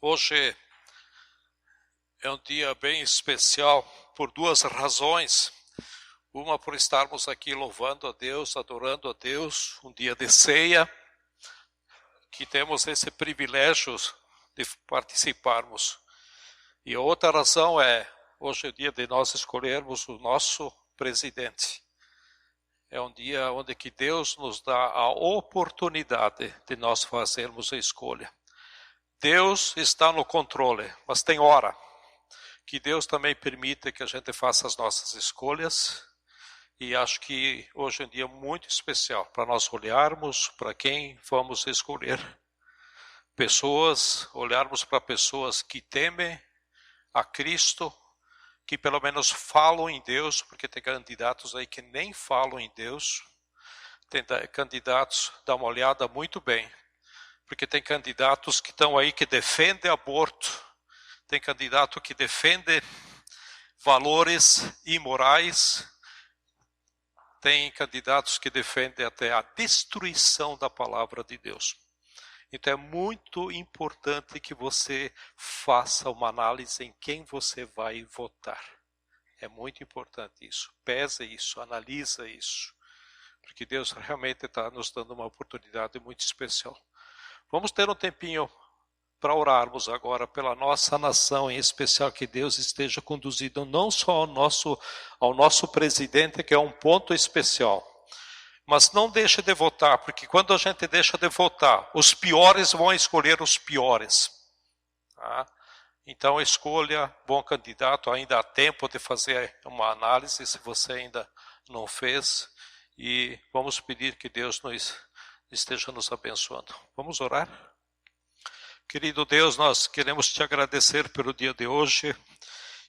Hoje é um dia bem especial por duas razões. Uma, por estarmos aqui louvando a Deus, adorando a Deus, um dia de ceia, que temos esse privilégio de participarmos. E a outra razão é, hoje é o dia de nós escolhermos o nosso presidente. É um dia onde que Deus nos dá a oportunidade de nós fazermos a escolha. Deus está no controle, mas tem hora que Deus também permite que a gente faça as nossas escolhas. E acho que hoje é um dia muito especial para nós olharmos para quem vamos escolher. Olharmos para pessoas que temem a Cristo, que pelo menos falam em Deus, porque tem candidatos aí que nem falam em Deus. Tem candidatos, dá uma olhada muito bem, porque tem candidatos que estão aí que defendem aborto, tem candidato que defende valores imorais, tem candidatos que defendem até a destruição da palavra de Deus. Então é muito importante que você faça uma análise em quem você vai votar. É muito importante isso. Pesa isso, analisa isso. Porque Deus realmente está nos dando uma oportunidade muito especial. Vamos ter um tempinho para orarmos agora pela nossa nação, em especial que Deus esteja conduzindo não só ao nosso presidente, que é um ponto especial, mas não deixe de votar, porque quando a gente deixa de votar, os piores vão escolher os piores. Tá? Então escolha bom candidato, ainda há tempo de fazer uma análise, se você ainda não fez, e vamos pedir que Deus esteja nos abençoando. Vamos orar? Querido Deus, nós queremos te agradecer pelo dia de hoje,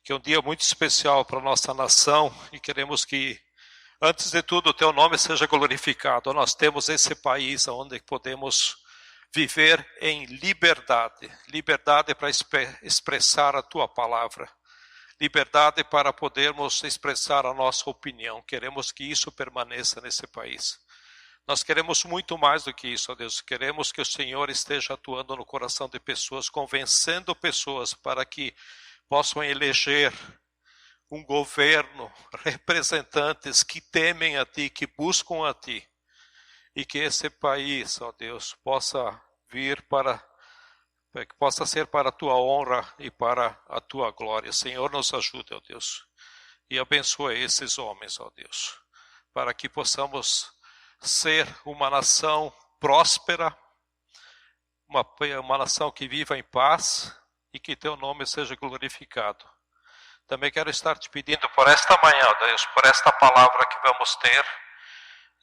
que é um dia muito especial para a nossa nação, e queremos que, antes de tudo, o teu nome seja glorificado. Nós temos esse país onde podemos viver em liberdade, liberdade para expressar a tua palavra, liberdade para podermos expressar a nossa opinião. Queremos que isso permaneça nesse país. Nós queremos muito mais do que isso, ó Deus. Queremos que o Senhor esteja atuando no coração de pessoas, convencendo pessoas para que possam eleger um governo, representantes que temem a Ti, que buscam a Ti. E que esse país, ó Deus, possa ser para a Tua honra e para a Tua glória. Senhor, nos ajude, ó Deus. E abençoe esses homens, ó Deus, para que possamos ser uma nação próspera, uma nação que viva em paz e que teu nome seja glorificado. Também quero estar te pedindo por esta manhã, Deus, por esta palavra que vamos ter,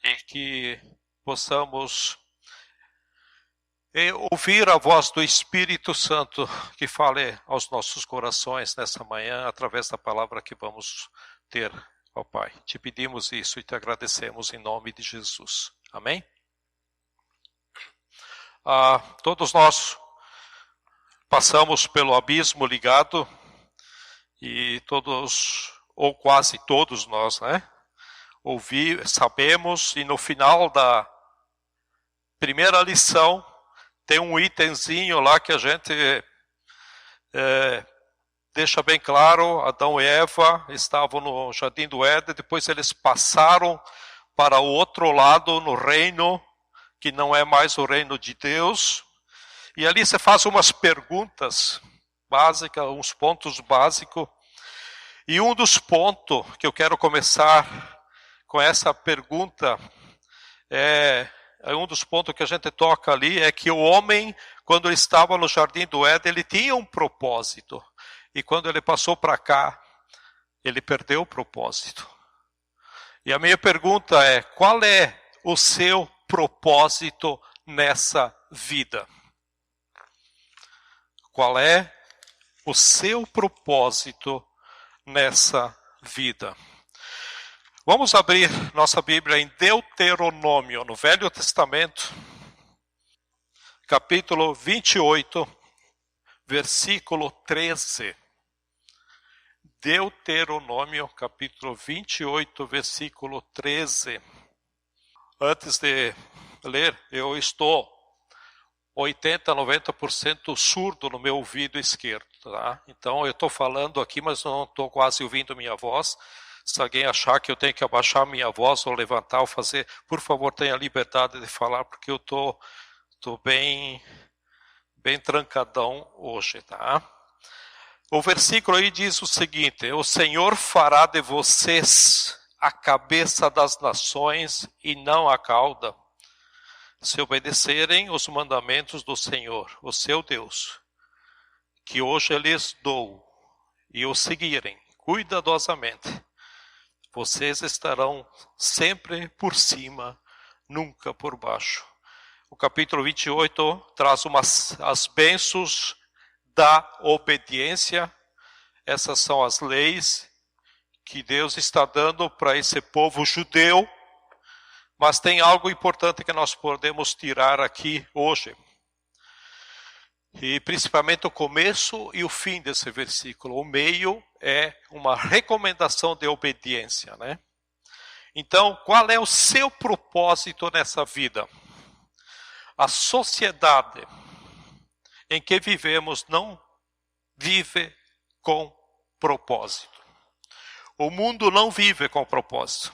e que possamos ouvir a voz do Espírito Santo que fale aos nossos corações nessa manhã, através da palavra que vamos ter. Ó Pai, te pedimos isso e te agradecemos em nome de Jesus. Amém? Todos nós passamos pelo abismo ligado, e todos, ou quase todos nós, né? Sabemos, e no final da primeira lição tem um itemzinho lá que a gente deixa bem claro. Adão e Eva estavam no Jardim do Éden, depois eles passaram para o outro lado, no reino, que não é mais o reino de Deus. E ali você faz umas perguntas básicas, uns pontos básicos. E um dos pontos que eu quero começar com essa pergunta, um dos pontos que a gente toca ali, é que o homem, quando ele estava no Jardim do Éden, ele tinha um propósito. E quando ele passou para cá, ele perdeu o propósito. E a minha pergunta é, qual é o seu propósito nessa vida? Qual é o seu propósito nessa vida? Vamos abrir nossa Bíblia em Deuteronômio, no Velho Testamento, capítulo 28, versículo 13. Deuteronômio, capítulo 28, versículo 13. Antes de ler, eu estou 80, 90% surdo no meu ouvido esquerdo, tá? Então eu estou falando aqui, mas não estou quase ouvindo minha voz. Se alguém achar que eu tenho que abaixar minha voz ou levantar ou fazer, por favor, tenha a liberdade de falar, porque eu estou bem trancadão hoje, tá? O versículo aí diz o seguinte: o Senhor fará de vocês a cabeça das nações e não a cauda, se obedecerem os mandamentos do Senhor, o seu Deus, que hoje lhes dou, e o seguirem cuidadosamente. Vocês estarão sempre por cima, nunca por baixo. O capítulo 28 traz as bênçãos da obediência. Essas são as leis que Deus está dando para esse povo judeu. Mas tem algo importante que nós podemos tirar aqui hoje. E principalmente o começo e o fim desse versículo. O meio é uma recomendação de obediência, né? Então, qual é o seu propósito nessa vida? A sociedade em que vivemos não vive com propósito. O mundo não vive com propósito.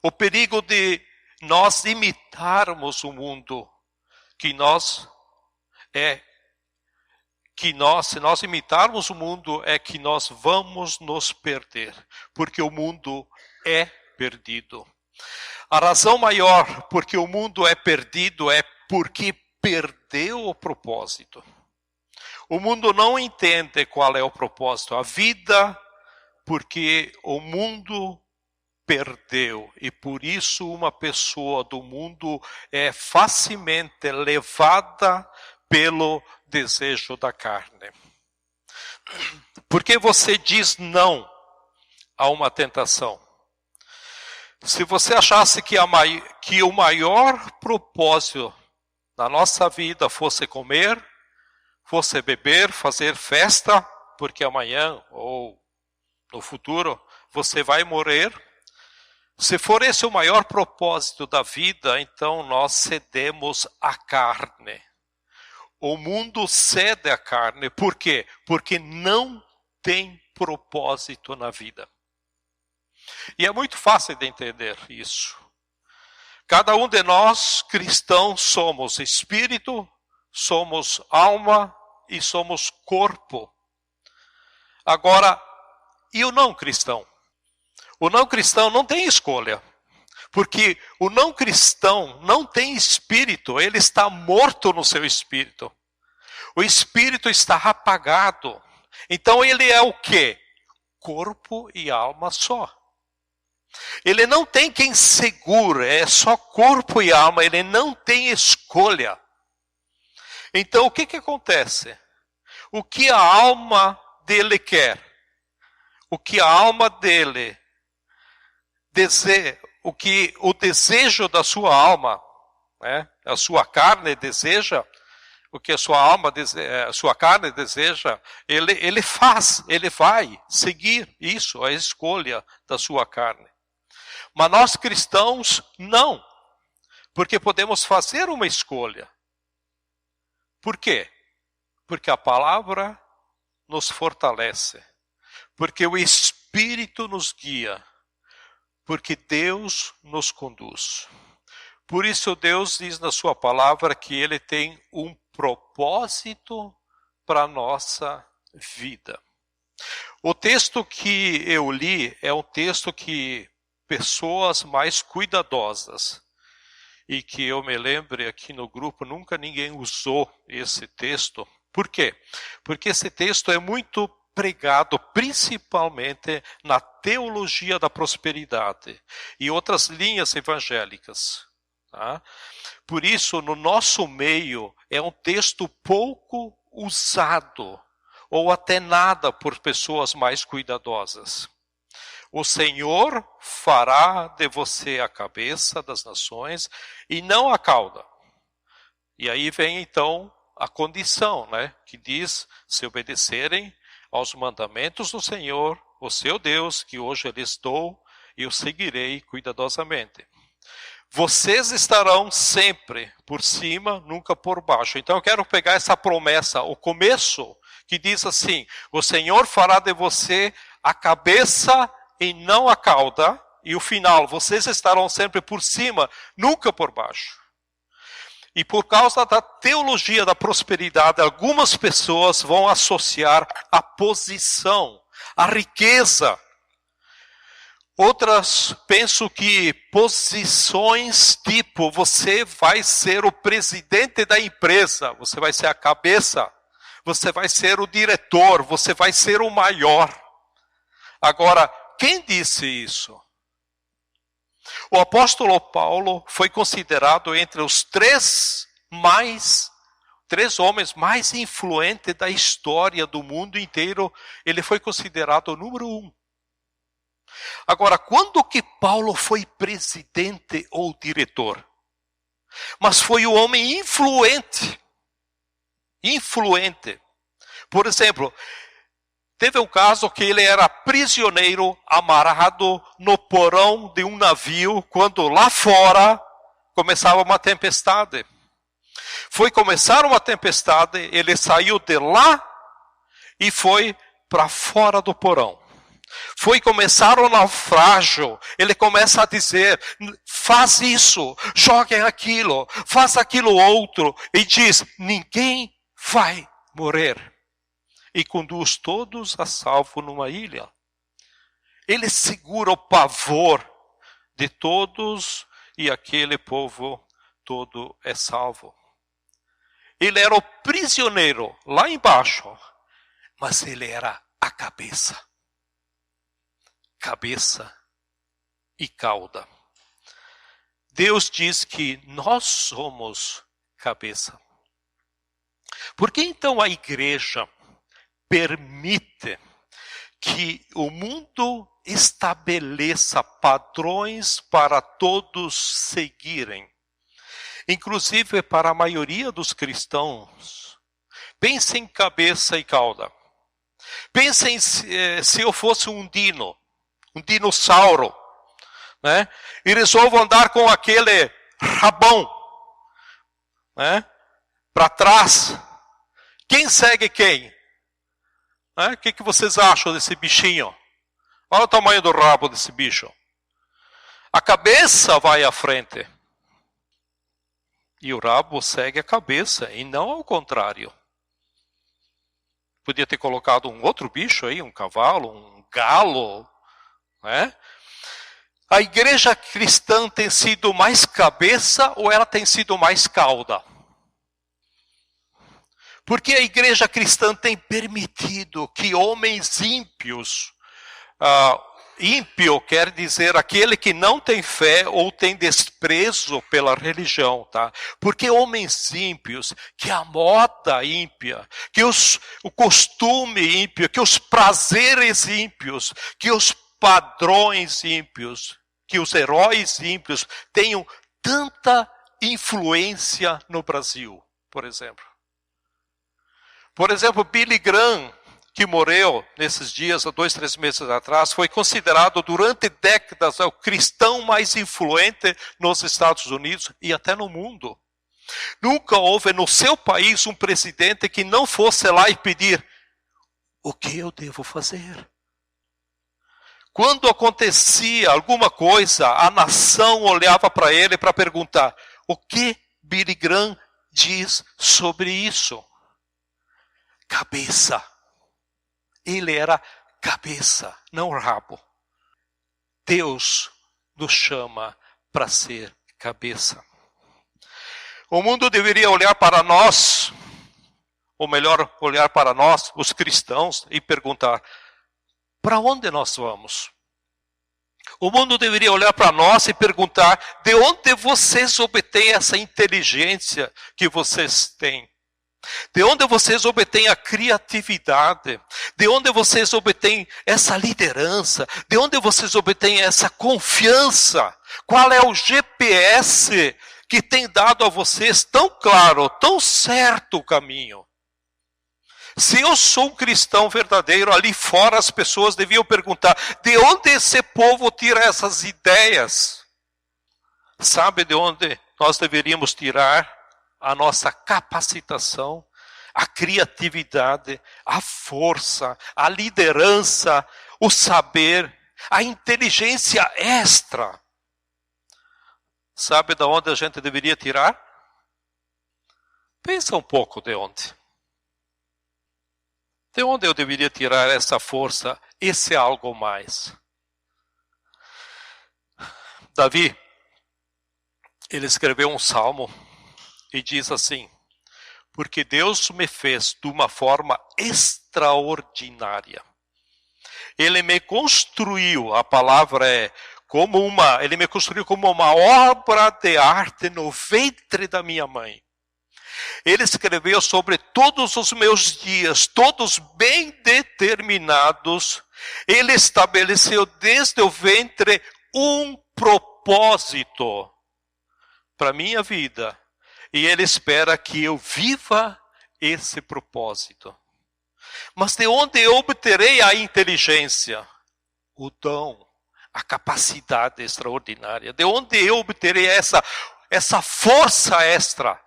O perigo de nós imitarmos o mundo se nós imitarmos o mundo, é que nós vamos nos perder, porque o mundo é perdido. A razão maior porque o mundo é perdido é porque perdeu o propósito. O mundo não entende qual é o propósito. A vida, porque o mundo perdeu, e por isso uma pessoa do mundo é facilmente levada pelo desejo da carne. Por que você diz não a uma tentação? Se você achasse que o maior propósito na nossa vida fosse comer, fosse beber, fazer festa, porque amanhã ou no futuro você vai morrer, se for esse o maior propósito da vida, então nós cedemos à carne. O mundo cede à carne. Por quê? Porque não tem propósito na vida. E é muito fácil de entender isso. Cada um de nós, cristãos, somos espírito, somos alma e somos corpo. Agora, e o não cristão? O não cristão não tem escolha. Porque o não cristão não tem espírito, ele está morto no seu espírito. O espírito está apagado. Então ele é o quê? Corpo e alma só. Ele não tem quem segure, é só corpo e alma, ele não tem escolha. Então o que acontece? O que a alma dele quer? O que a alma dele deseja? O desejo da sua alma, né? A sua carne deseja, o que a sua alma deseja, a sua carne deseja, ele faz, ele vai seguir isso, a escolha da sua carne. Mas nós cristãos não, porque podemos fazer uma escolha. Por quê? Porque a palavra nos fortalece, porque o Espírito nos guia, porque Deus nos conduz. Por isso Deus diz na sua palavra que Ele tem um propósito para a nossa vida. O texto que eu li é um texto que pessoas mais cuidadosas, e que eu me lembre aqui no grupo, nunca ninguém usou esse texto. Por quê? Porque esse texto é muito pregado principalmente na teologia da prosperidade e outras linhas evangélicas. Tá? Por isso, no nosso meio, é um texto pouco usado, ou até nada por pessoas mais cuidadosas. O Senhor fará de você a cabeça das nações e não a cauda. E aí vem então a condição, né? Que diz, se obedecerem aos mandamentos do Senhor, o seu Deus, que hoje lhes dou, eu seguirei cuidadosamente. vocês estarão sempre por cima, nunca por baixo. Então eu quero pegar essa promessa, o começo, que diz assim: o Senhor fará de você a cabeça e não a cauda. E o final, vocês estarão sempre por cima, nunca por baixo. E por causa da teologia da prosperidade, algumas pessoas vão associar a posição, a riqueza. Outras pensam que posições tipo, você vai ser o presidente da empresa, você vai ser a cabeça, você vai ser o diretor, você vai ser o maior. Agora, quem disse isso? O apóstolo Paulo foi considerado entre os três homens mais influentes da história do mundo inteiro. Ele foi considerado o número 1. Agora, quando que Paulo foi presidente ou diretor? Mas foi o homem influente. Por exemplo, teve um caso que ele era prisioneiro, amarrado no porão de um navio, quando lá fora começava uma tempestade. Foi começar uma tempestade, ele saiu de lá e foi para fora do porão. Foi começar o naufrágio, ele começa a dizer, faz isso, joguem aquilo, faz aquilo outro, e diz, ninguém vai morrer. E conduz todos a salvo numa ilha. Ele segura o pavor de todos e aquele povo todo é salvo. Ele era o prisioneiro lá embaixo, mas ele era a cabeça. Cabeça e cauda. Deus diz que nós somos cabeça. Por que então a igreja permite que o mundo estabeleça padrões para todos seguirem? Inclusive para a maioria dos cristãos. Pense em cabeça e cauda. Pensem se eu fosse um dinossauro, né? E resolvo andar com aquele rabão, né? Para trás. Quem segue quem? O que vocês acham desse bichinho? Olha o tamanho do rabo desse bicho. A cabeça vai à frente. E o rabo segue a cabeça, e não ao contrário. Podia ter colocado um outro bicho aí, um cavalo, um galo, né? A igreja cristã tem sido mais cabeça ou ela tem sido mais cauda? Porque a igreja cristã tem permitido que homens ímpios, ímpio quer dizer aquele que não tem fé ou tem desprezo pela religião, tá? Porque homens ímpios, que a moda ímpia, que o costume ímpio, que os prazeres ímpios, que os padrões ímpios, que os heróis ímpios tenham tanta influência no Brasil, por exemplo. Por exemplo, Billy Graham, que morreu nesses dias, há 2, 3 meses atrás, foi considerado durante décadas o cristão mais influente nos Estados Unidos e até no mundo. Nunca houve no seu país um presidente que não fosse lá e pedir, o que eu devo fazer? Quando acontecia alguma coisa, a nação olhava para ele para perguntar, o que Billy Graham diz sobre isso? Cabeça. Ele era cabeça, não rabo. Deus nos chama para ser cabeça. O mundo deveria olhar para nós, ou melhor, olhar para nós, os cristãos, e perguntar, para onde nós vamos? O mundo deveria olhar para nós e perguntar, de onde vocês obtêm essa inteligência que vocês têm? De onde vocês obtêm a criatividade? De onde vocês obtêm essa liderança? De onde vocês obtêm essa confiança? Qual é o GPS que tem dado a vocês tão claro, tão certo o caminho? Se eu sou um cristão verdadeiro, ali fora as pessoas deviam perguntar, de onde esse povo tira essas ideias? Sabe de onde nós deveríamos tirar a nossa capacitação, a criatividade, a força, a liderança, o saber, a inteligência extra? Sabe de onde a gente deveria tirar? Pensa um pouco de onde. De onde eu deveria tirar essa força, esse algo mais? Davi, ele escreveu um salmo e diz assim: porque Deus me fez de uma forma extraordinária. Ele me construiu, a palavra é ele me construiu como uma obra de arte no ventre da minha mãe. Ele escreveu sobre todos os meus dias, todos bem determinados. Ele estabeleceu desde o ventre um propósito para minha vida. E Ele espera que eu viva esse propósito. Mas de onde eu obterei a inteligência? O dom, a capacidade extraordinária. De onde eu obterei essa força extra,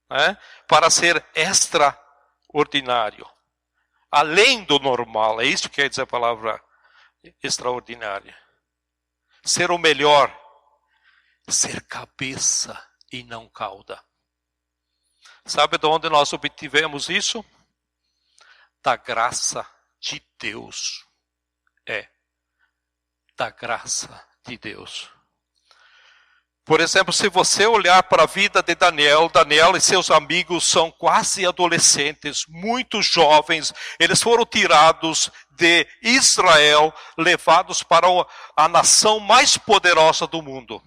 né, para ser extraordinário? Além do normal, é isso que quer dizer a palavra extraordinária. Ser o melhor, ser cabeça e não cauda. Sabe de onde nós obtivemos isso? Da graça de Deus. Da graça de Deus. Por exemplo, se você olhar para a vida de Daniel e seus amigos são quase adolescentes, muito jovens. Eles foram tirados de Israel, levados para a nação mais poderosa do mundo.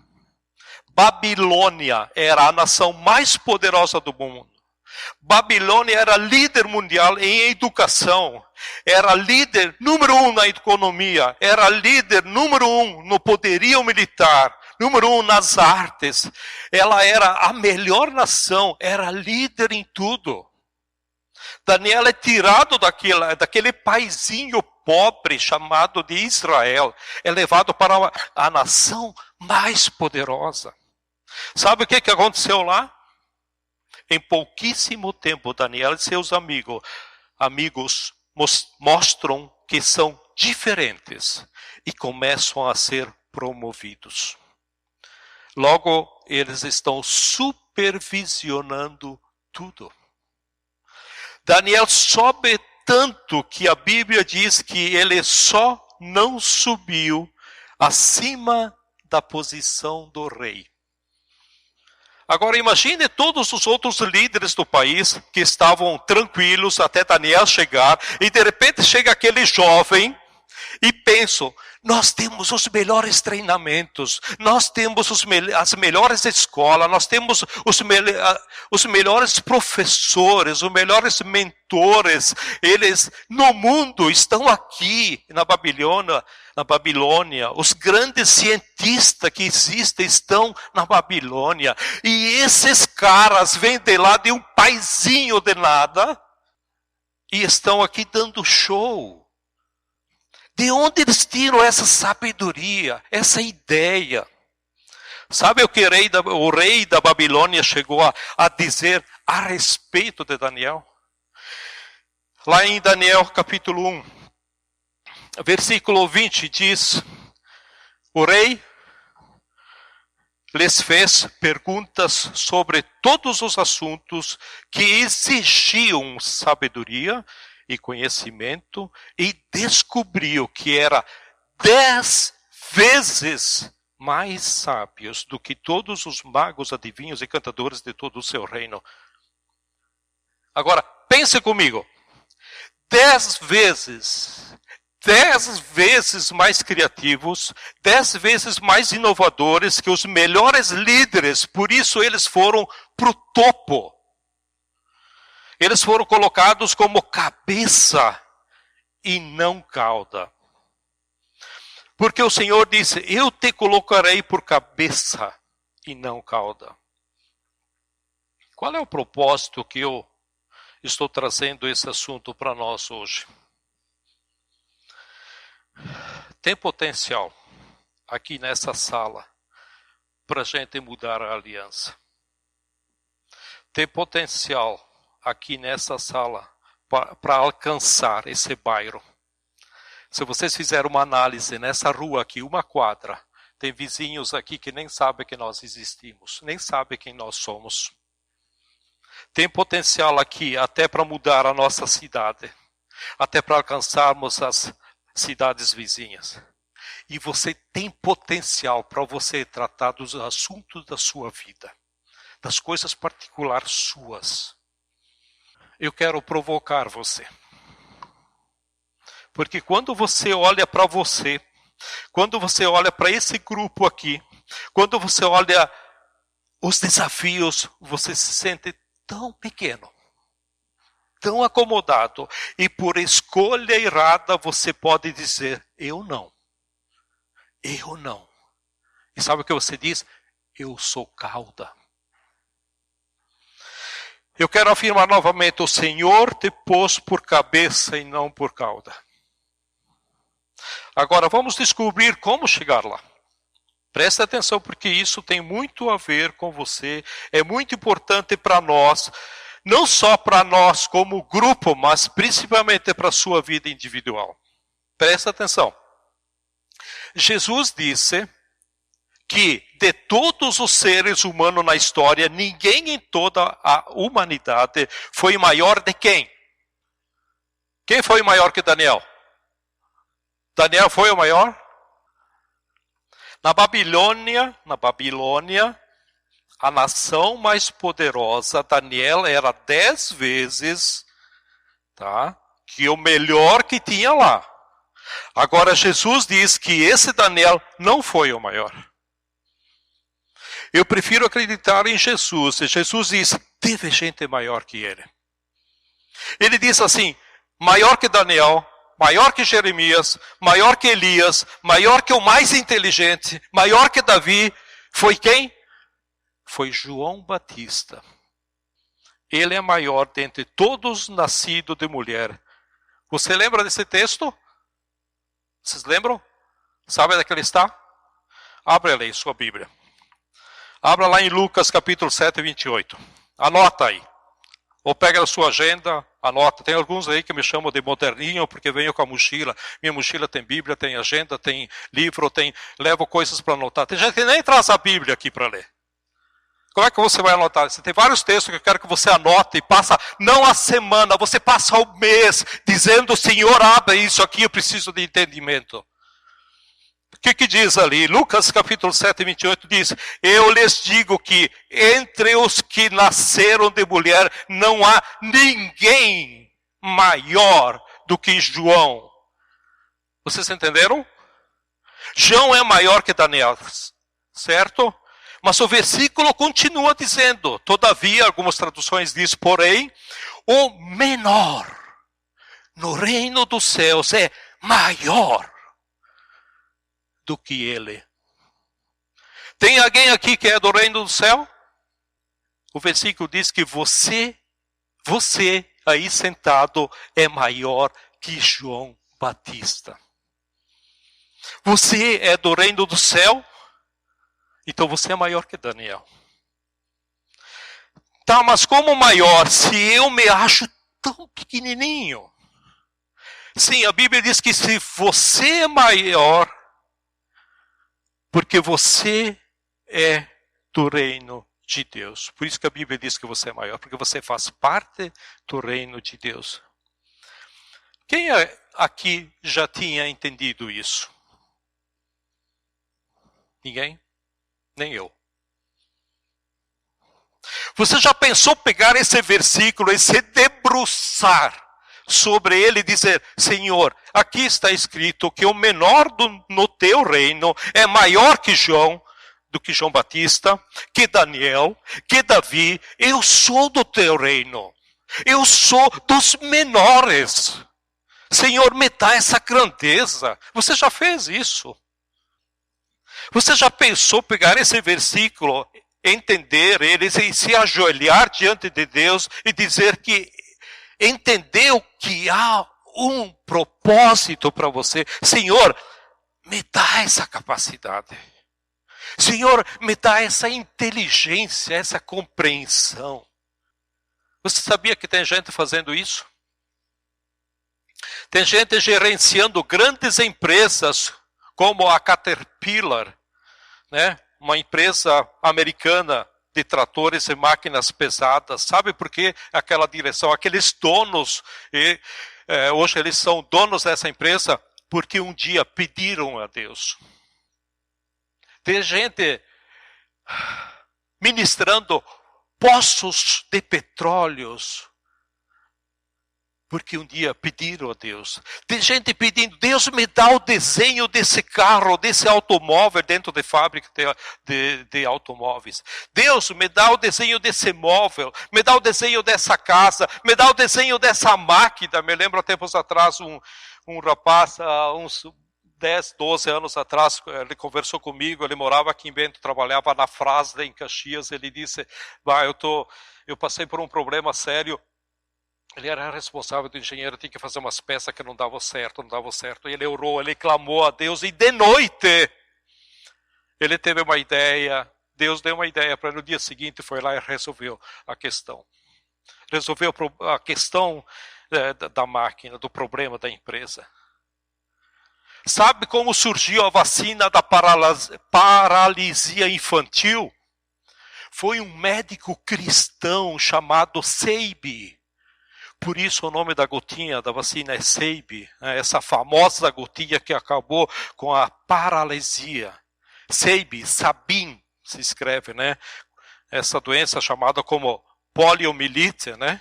Babilônia era a nação mais poderosa do mundo. Babilônia era líder mundial em educação, era líder número 1 na economia, era líder número 1 no poderio militar, número 1 nas artes. Ela era a melhor nação, era líder em tudo. Daniel é tirado daquele paizinho pobre chamado de Israel, é levado para a nação mais poderosa. Sabe o que aconteceu lá? Em pouquíssimo tempo, Daniel e seus amigos mostram que são diferentes e começam a ser promovidos. Logo, eles estão supervisionando tudo. Daniel sobe tanto que a Bíblia diz que ele só não subiu acima da posição do rei. Agora imagine todos os outros líderes do país que estavam tranquilos até Daniel chegar, e de repente chega aquele jovem e pensam: nós temos os melhores treinamentos, nós temos as melhores escolas, nós temos os melhores professores, os melhores mentores. Eles no mundo estão aqui na Babilônia. Os grandes cientistas que existem estão na Babilônia. E esses caras vêm de lá de um paizinho de nada e estão aqui dando show. De onde eles tiram essa sabedoria, essa ideia? Sabe o que o rei da Babilônia chegou a dizer a respeito de Daniel? Lá em Daniel capítulo 1, versículo 20 diz: o rei lhes fez perguntas sobre todos os assuntos que exigiam sabedoria e conhecimento, e descobriu que era 10 vezes mais sábios do que todos os magos, adivinhos e cantadores de todo o seu reino. Agora, pense comigo. 10 vezes mais criativos, 10 vezes mais inovadores que os melhores líderes. Por isso eles foram para o topo. Eles foram colocados como cabeça e não cauda. Porque o Senhor disse: eu te colocarei por cabeça e não cauda. Qual é o propósito que eu estou trazendo esse assunto para nós hoje? Tem potencial aqui nessa sala para a gente mudar a aliança. Tem potencial aqui nessa sala para alcançar esse bairro. Se vocês fizerem uma análise nessa rua aqui, uma quadra, tem vizinhos aqui que nem sabem que nós existimos, nem sabem quem nós somos. Tem potencial aqui até para mudar a nossa cidade, até para alcançarmos as cidades vizinhas. E você tem potencial para você tratar dos assuntos da sua vida, das coisas particulares suas. Eu quero provocar você. Porque quando você olha para você, quando você olha para esse grupo aqui, quando você olha os desafios, você se sente tão pequeno, tão acomodado. E por escolha errada você pode dizer, eu não. Eu não. E sabe o que você diz? Eu sou cauda. Eu quero afirmar novamente, o Senhor te pôs por cabeça e não por cauda. Agora vamos descobrir como chegar lá. Preste atenção porque isso tem muito a ver com você. É muito importante para nós, não só para nós como grupo, mas principalmente para a sua vida individual. Preste atenção. Jesus disse que de todos os seres humanos na história, ninguém em toda a humanidade foi maior de quem? Quem foi maior que Daniel? Daniel foi o maior? Na Babilônia, a nação mais poderosa, Daniel era 10 vezes, que o melhor que tinha lá. Agora Jesus diz que esse Daniel não foi o maior. Eu prefiro acreditar em Jesus. E Jesus diz, teve gente maior que ele. Ele diz assim, maior que Daniel, maior que Jeremias, maior que Elias, maior que o mais inteligente, maior que Davi, foi quem? Foi João Batista. Ele é maior dentre todos nascidos de mulher. Você lembra desse texto? Vocês lembram? Sabe onde ele está? Abra aí sua Bíblia. Abra lá em Lucas capítulo 7, 28. Anota aí. Ou pega a sua agenda, anota. Tem alguns aí que me chamam de moderninho, porque venho com a mochila. Minha mochila tem Bíblia, tem agenda, tem livro, levo coisas para anotar. Tem gente que nem traz a Bíblia aqui para ler. Como é que você vai anotar? Você tem vários textos que eu quero que você anote e passa, não a semana, você passa o mês, dizendo, Senhor, abre isso aqui, eu preciso de entendimento. O que diz ali? Lucas capítulo 7, 28 diz, eu lhes digo que entre os que nasceram de mulher não há ninguém maior do que João. Vocês entenderam? João é maior que Daniel, certo? Mas o versículo continua dizendo, todavia, algumas traduções dizem, porém, o menor no reino dos céus é maior do que ele. Tem alguém aqui que é do reino do céu? O versículo diz que você aí sentado é maior que João Batista. Você é do reino do céu? Então você é maior que Daniel. Tá, mas como maior se eu me acho tão pequenininho? Sim, a Bíblia diz que se você é maior, porque você é do reino de Deus. Por isso que a Bíblia diz que você é maior, porque você faz parte do reino de Deus. Quem aqui já tinha entendido isso? Ninguém? Nem eu. Você já pensou pegar esse versículo e se debruçar sobre ele e dizer, Senhor, aqui está escrito que o menor no teu reino é maior que João, do que João Batista, que Daniel, que Davi, eu sou do teu reino. Eu sou dos menores. Senhor, me dá essa grandeza. Você já fez isso? Você já pensou pegar esse versículo, entender ele e se ajoelhar diante de Deus e dizer que entendeu que há um propósito para você? Senhor, me dá essa capacidade. Senhor, me dá essa inteligência, essa compreensão. Você sabia que tem gente fazendo isso? Tem gente gerenciando grandes empresas, como a Caterpillar, né? Uma empresa americana de tratores e máquinas pesadas. Sabe por que aquela direção? Aqueles donos, hoje eles são donos dessa empresa, porque um dia pediram a Deus. Tem gente ministrando poços de petróleos, porque um dia pediram a Deus. Tem gente pedindo, Deus me dá o desenho desse carro, desse automóvel dentro de fábrica de automóveis. Deus me dá o desenho desse móvel, me dá o desenho dessa casa, me dá o desenho dessa máquina. Me lembro há tempos atrás, um rapaz, uns 10, 12 anos atrás, ele conversou comigo, ele morava aqui em Bento, trabalhava na Frasda, em Caxias. Ele disse, eu passei por um problema sério. Ele era responsável do engenheiro, tinha que fazer umas peças que não davam certo. E ele orou, ele clamou a Deus, e de noite ele teve uma ideia. Deus deu uma ideia para ele. No dia seguinte foi lá e resolveu a questão. Resolveu a questão da máquina, do problema da empresa. Sabe como surgiu a vacina da paralisia infantil? Foi um médico cristão chamado Seib. Por isso o nome da gotinha da vacina é Seib, né? Essa famosa gotinha que acabou com a paralisia. Seib, Sabin, se escreve, né? Essa doença chamada como poliomielite, né?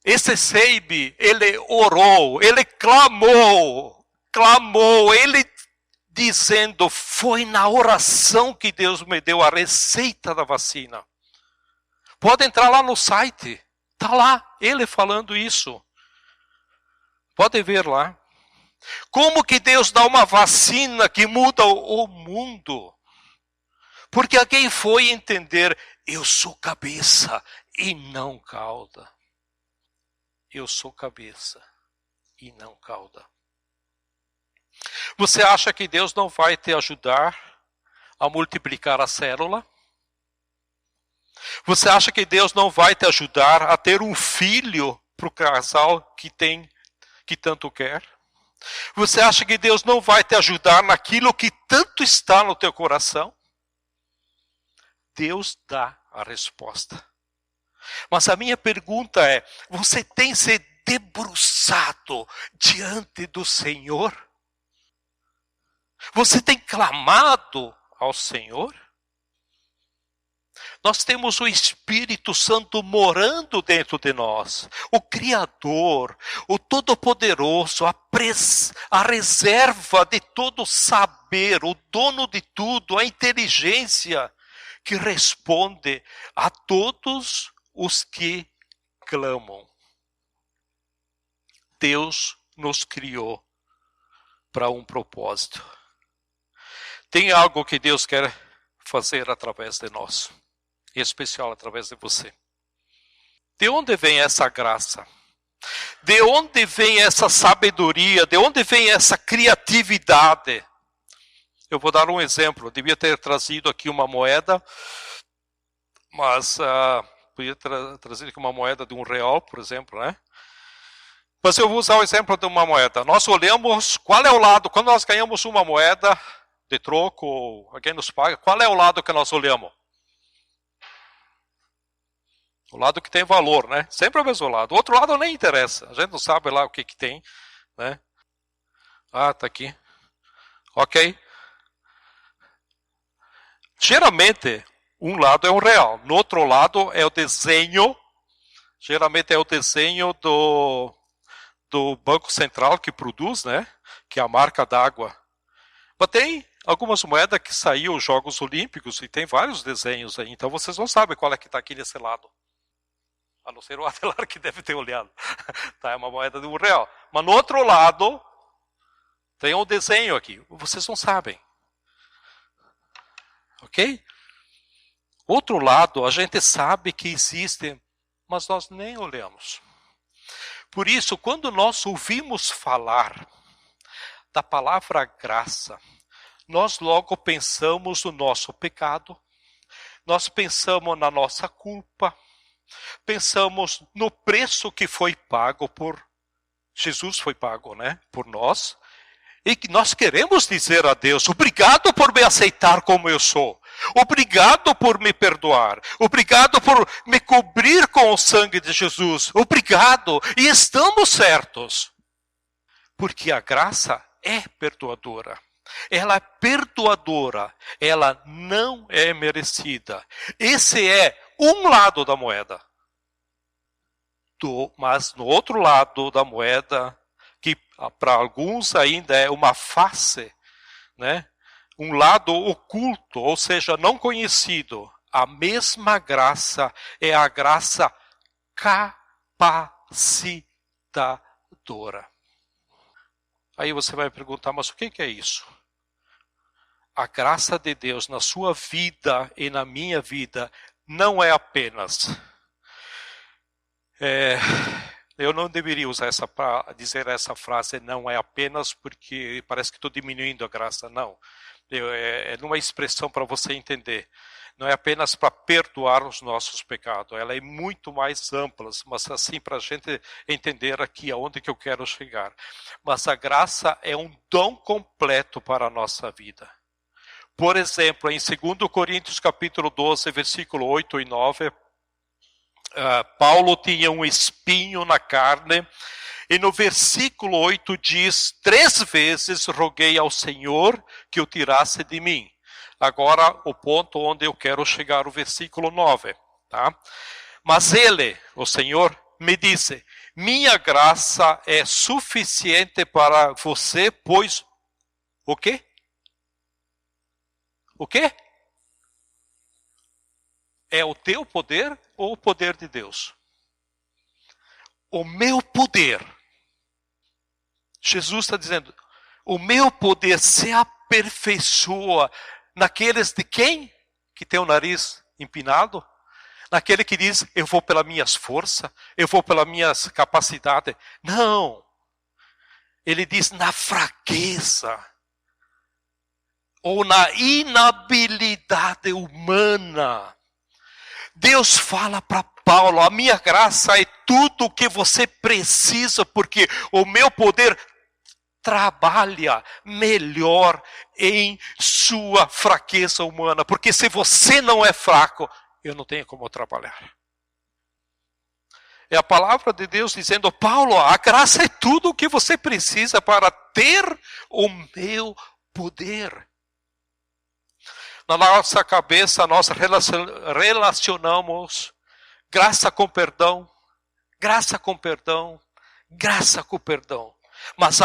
Esse Seib, ele orou, ele clamou, ele dizendo, foi na oração que Deus me deu a receita da vacina. Pode entrar lá no site. Está lá, ele falando isso. Pode ver lá. Como que Deus dá uma vacina que muda o mundo? Porque alguém foi entender, eu sou cabeça e não cauda. Eu sou cabeça e não cauda. Você acha que Deus não vai te ajudar a multiplicar a célula? Você acha que Deus não vai te ajudar a ter um filho para o casal que tanto quer? Você acha que Deus não vai te ajudar naquilo que tanto está no teu coração? Deus dá a resposta. Mas a minha pergunta é, você tem se debruçado diante do Senhor? Você tem clamado ao Senhor? Nós temos o Espírito Santo morando dentro de nós. O Criador, o Todo-Poderoso, a reserva de todo saber, o dono de tudo, a inteligência que responde a todos os que clamam. Deus nos criou para um propósito. Tem algo que Deus quer fazer através de nós. Em especial através de você. De onde vem essa graça? De onde vem essa sabedoria? De onde vem essa criatividade? Eu vou dar um exemplo. Eu devia ter trazido aqui uma moeda, mas podia ter trazido aqui uma moeda de R$1, por exemplo, né? Mas eu vou usar o exemplo de uma moeda. Nós olhamos, qual é o lado, quando nós ganhamos uma moeda de troco, ou alguém nos paga, qual é o lado que nós olhamos? O lado que tem valor, né? Sempre é o mesmo lado. O outro lado nem interessa. A gente não sabe lá o que tem, né? Ah, tá aqui. Ok. Geralmente, um lado é R$1. No outro lado é o desenho. Geralmente é o desenho do Banco Central que produz, né? Que é a marca d'água. Mas tem algumas moedas que saíram os Jogos Olímpicos e tem vários desenhos aí. Então vocês não sabem qual é que está aqui nesse lado. A não ser o Adelar que deve ter olhado. Tá, é uma moeda de R$1. Mas no outro lado, tem um desenho aqui. Vocês não sabem. Ok? Outro lado, a gente sabe que existem, mas nós nem olhamos. Por isso, quando nós ouvimos falar da palavra graça, nós logo pensamos no nosso pecado, nós pensamos na nossa culpa, pensamos no preço que foi pago por Jesus, foi pago, né, por nós. E que nós queremos dizer a Deus, obrigado por me aceitar como eu sou. Obrigado por me perdoar. Obrigado por me cobrir com o sangue de Jesus. Obrigado. E estamos certos. Porque a graça é perdoadora. Ela é perdoadora. Ela não é merecida. Esse é um lado da moeda. Mas no outro lado da moeda, que para alguns ainda é uma face, né? Um lado oculto, ou seja, não conhecido. A mesma graça é a graça capacitadora. Aí você vai perguntar, mas o que é isso? A graça de Deus na sua vida e na minha vida não é apenas... Eu não deveria usar dizer essa frase, não é apenas porque parece que estou diminuindo a graça, não. É uma expressão para você entender. Não é apenas para perdoar os nossos pecados, ela é muito mais ampla, mas assim para a gente entender aqui aonde que eu quero chegar. Mas a graça é um dom completo para a nossa vida. Por exemplo, em 2 Coríntios capítulo 12, versículo 8 e 9, Paulo tinha um espinho na carne, e no versículo 8 diz, 3 vezes roguei ao Senhor que o tirasse de mim. Agora, o ponto onde eu quero chegar, o versículo 9. Tá? Mas ele, o Senhor, me disse, minha graça é suficiente para você, pois... O quê? O quê? É o teu poder ou o poder de Deus? O meu poder. Jesus está dizendo, o meu poder se aperfeiçoa naqueles de quem? Que tem o nariz empinado? Naquele que diz, eu vou pelas minhas forças, eu vou pelas minhas capacidades. Não. Ele diz, na fraqueza. Ou na inabilidade humana. Deus fala para Paulo, a minha graça é tudo o que você precisa, porque o meu poder trabalha melhor em sua fraqueza humana. Porque se você não é fraco, eu não tenho como trabalhar. É a palavra de Deus dizendo, Paulo, a graça é tudo o que você precisa para ter o meu poder. Na nossa cabeça, nós relacionamos graça com perdão, graça com perdão, graça com perdão. Mas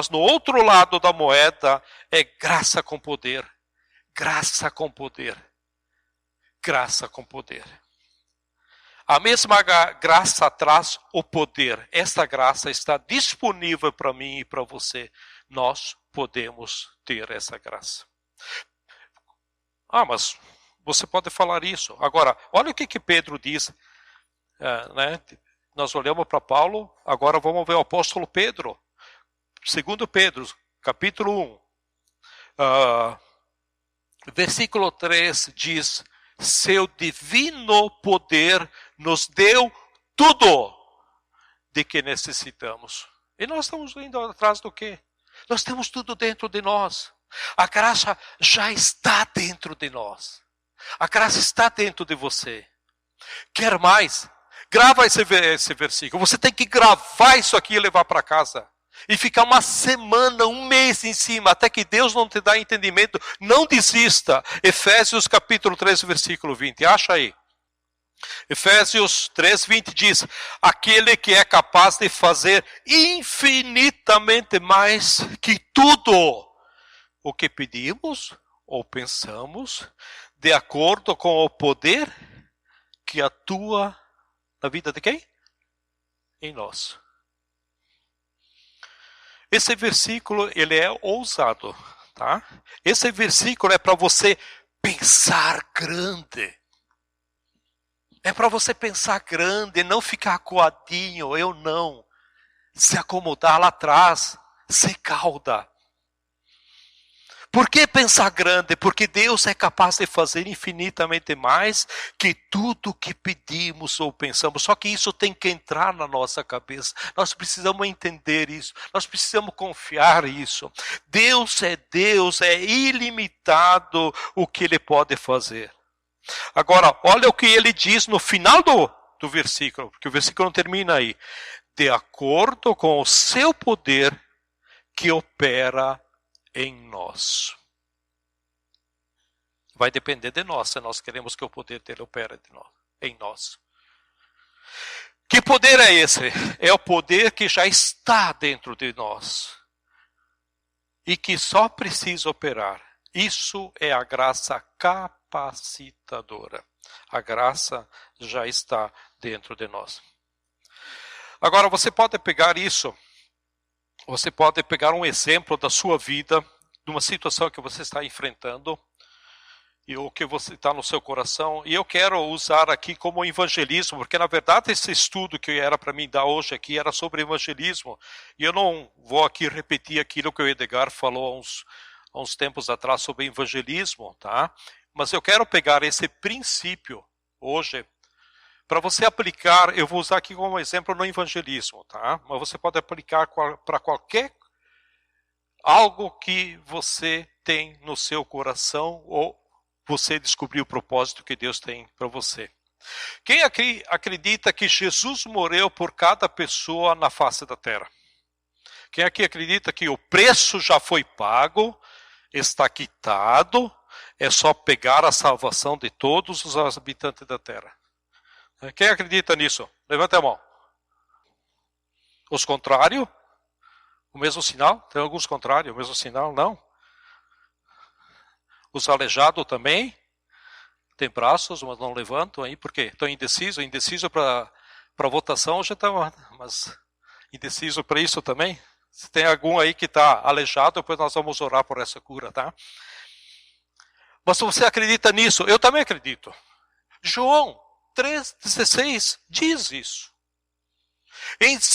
no outro lado da moeda é graça com poder, graça com poder, graça com poder. A mesma graça traz o poder. Esta graça está disponível para mim e para você. Nós podemos ter essa graça. Mas você pode falar isso. Agora, olha o que Pedro diz. Né? Nós olhamos para Paulo, agora vamos ver o apóstolo Pedro. 2 Pedro, capítulo 1. Versículo 3 diz, seu divino poder nos deu tudo de que necessitamos. E nós estamos indo atrás do quê? Nós temos tudo dentro de nós. A graça já está dentro de nós. A graça está dentro de você. Quer mais? Grava esse versículo. Você tem que gravar isso aqui e levar para casa. E ficar uma semana, um mês em cima, até que Deus não te dá entendimento. Não desista. Efésios capítulo 3, versículo 20. Acha aí. Efésios 3, 20 diz, aquele que é capaz de fazer infinitamente mais que tudo o que pedimos ou pensamos, de acordo com o poder que atua na vida de quem? Em nós. Esse versículo, ele é ousado, tá? Esse versículo é para você pensar grande. É para você pensar grande, não ficar acuadinho, eu não. Se acomodar lá atrás, se cauda. Por que pensar grande? Porque Deus é capaz de fazer infinitamente mais que tudo que pedimos ou pensamos. Só que isso tem que entrar na nossa cabeça. Nós precisamos entender isso. Nós precisamos confiar nisso. Deus, é ilimitado o que Ele pode fazer. Agora, olha o que Ele diz no final do versículo, porque o versículo não termina aí. De acordo com o seu poder que opera em nós. Vai depender de nós, se nós queremos que o poder dele opere em nós. Que poder é esse? É o poder que já está dentro de nós e que só precisa operar. Isso é a graça capacitadora. A graça já está dentro de nós. Agora, você pode pegar isso. Você pode pegar um exemplo da sua vida, de uma situação que você está enfrentando, e o que você está no seu coração. E eu quero usar aqui como evangelismo, porque na verdade esse estudo que era para mim dar hoje aqui era sobre evangelismo. E eu não vou aqui repetir aquilo que o Edgar falou há uns tempos atrás sobre evangelismo, tá? Mas eu quero pegar esse princípio hoje, para você aplicar, eu vou usar aqui como exemplo no evangelismo, tá? Mas você pode aplicar para qualquer algo que você tem no seu coração ou você descobrir o propósito que Deus tem para você. Quem aqui acredita que Jesus morreu por cada pessoa na face da terra? Quem aqui acredita que o preço já foi pago, está quitado, é só pegar a salvação de todos os habitantes da terra? Quem acredita nisso? Levanta a mão. Os contrários? O mesmo sinal? Tem alguns contrários, o mesmo sinal? Não. Os aleijados também? Tem braços, mas não levantam aí. Por quê? Estão indecisos? Indeciso para votação já está, mas indeciso para isso também? Se tem algum aí que está aleijado, depois nós vamos orar por essa cura, tá? Mas se você acredita nisso, eu também acredito. João 3,16 diz isso. Em 2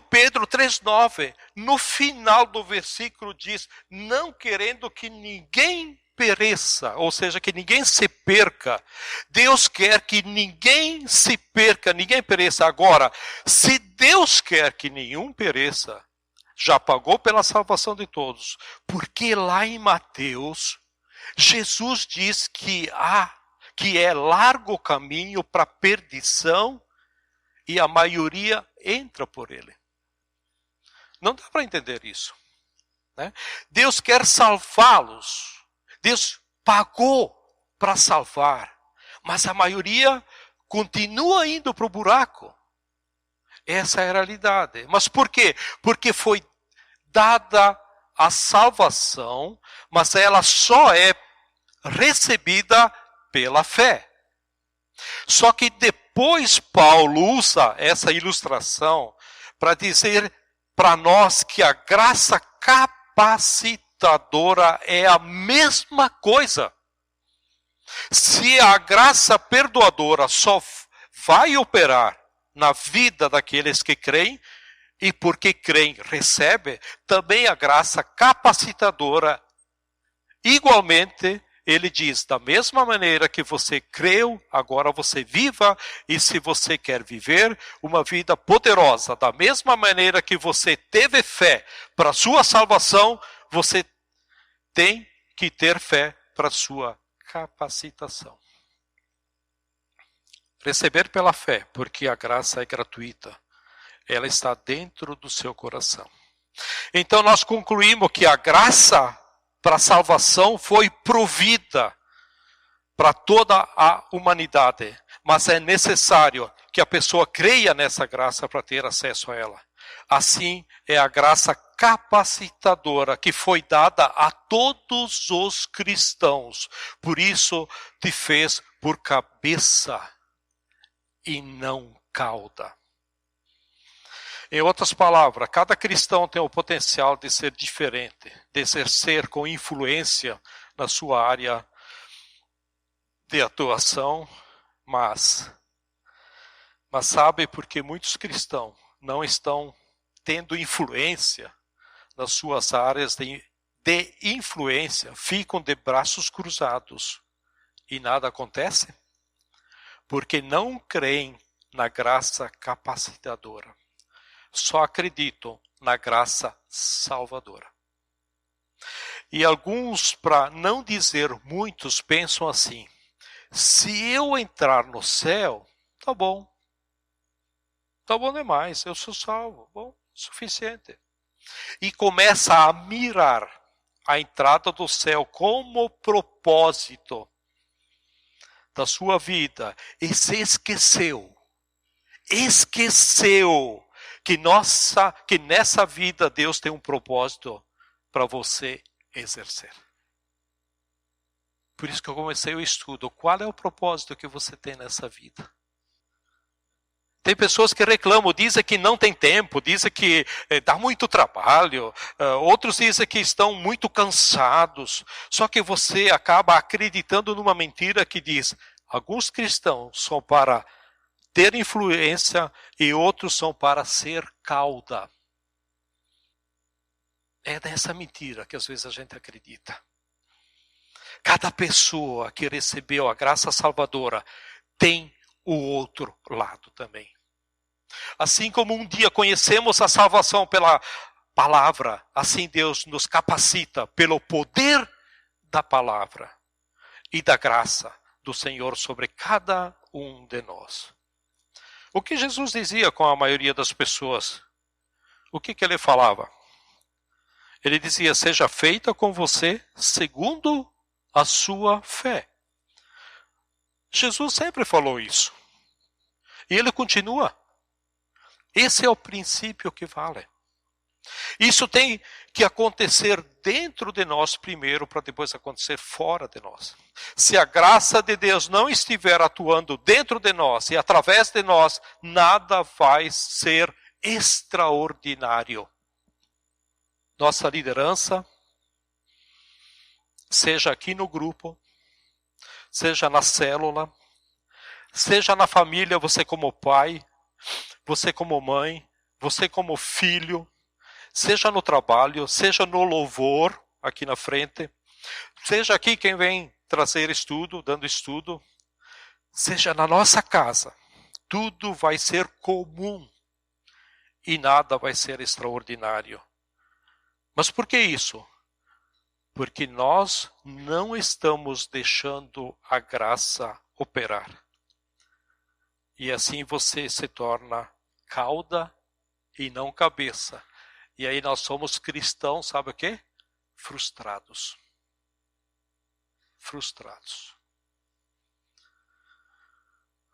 Pedro 3,9, no final do versículo diz, não querendo que ninguém pereça, ou seja, que ninguém se perca. Deus quer que ninguém se perca, ninguém pereça. Agora, se Deus quer que nenhum pereça, já pagou pela salvação de todos, porque lá em Mateus, Jesus diz que é largo o caminho para a perdição e a maioria entra por ele. Não dá para entender isso, né? Deus quer salvá-los. Deus pagou para salvar, mas a maioria continua indo para o buraco. Essa é a realidade. Mas por quê? Porque foi dada a salvação, mas ela só é recebida pela fé. Só que depois Paulo usa essa ilustração para dizer para nós que a graça capacitadora é a mesma coisa. Se a graça perdoadora só vai operar na vida daqueles que creem, e porque creem recebe, também a graça capacitadora, igualmente, ele diz, da mesma maneira que você creu, agora você viva, e se você quer viver uma vida poderosa, da mesma maneira que você teve fé para a sua salvação, você tem que ter fé para a sua capacitação. Receber pela fé, porque a graça é gratuita. Ela está dentro do seu coração. Então nós concluímos que a graça para a salvação foi provida para toda a humanidade. Mas é necessário que a pessoa creia nessa graça para ter acesso a ela. Assim é a graça capacitadora que foi dada a todos os cristãos. Por isso te fez por cabeça e não cauda. Em outras palavras, cada cristão tem o potencial de ser diferente, de exercer com influência na sua área de atuação, mas sabe por que muitos cristãos não estão tendo influência nas suas áreas de de influência ficam de braços cruzados e nada acontece? Porque não creem na graça capacitadora. Só acreditam na graça salvadora. E alguns, para não dizer muitos, pensam assim: se eu entrar no céu, tá bom. Tá bom demais, eu sou salvo. Bom, suficiente. E começa a mirar a entrada do céu como propósito da sua vida. E se esqueceu que nessa vida Deus tem um propósito para você exercer. Por isso que eu comecei o estudo. Qual é o propósito que você tem nessa vida? Tem pessoas que reclamam, dizem que não tem tempo, dizem que dá muito trabalho, outros dizem que estão muito cansados. Só que você acaba acreditando numa mentira que diz: alguns cristãos são para ter influência e outros são para ser cauda. É dessa mentira que às vezes a gente acredita. Cada pessoa que recebeu a graça salvadora tem o outro lado também. Assim como um dia conhecemos a salvação pela palavra, assim Deus nos capacita pelo poder da palavra e da graça do Senhor sobre cada um de nós. O que Jesus dizia com a maioria das pessoas? O que ele falava? Ele dizia: seja feita com você segundo a sua fé. Jesus sempre falou isso. E ele continua. Esse é o princípio que vale. Isso tem que acontecer dentro de nós primeiro, para depois acontecer fora de nós. Se a graça de Deus não estiver atuando dentro de nós e através de nós, nada vai ser extraordinário. Nossa liderança, seja aqui no grupo, seja na célula, seja na família, você como pai, você como mãe, você como filho, seja no trabalho, seja no louvor, aqui na frente, seja aqui quem vem trazer estudo, dando estudo, seja na nossa casa, tudo vai ser comum e nada vai ser extraordinário. Mas por que isso? Porque nós não estamos deixando a graça operar. E assim você se torna cauda e não cabeça. E aí nós somos cristãos, sabe o quê? Frustrados. Frustrados.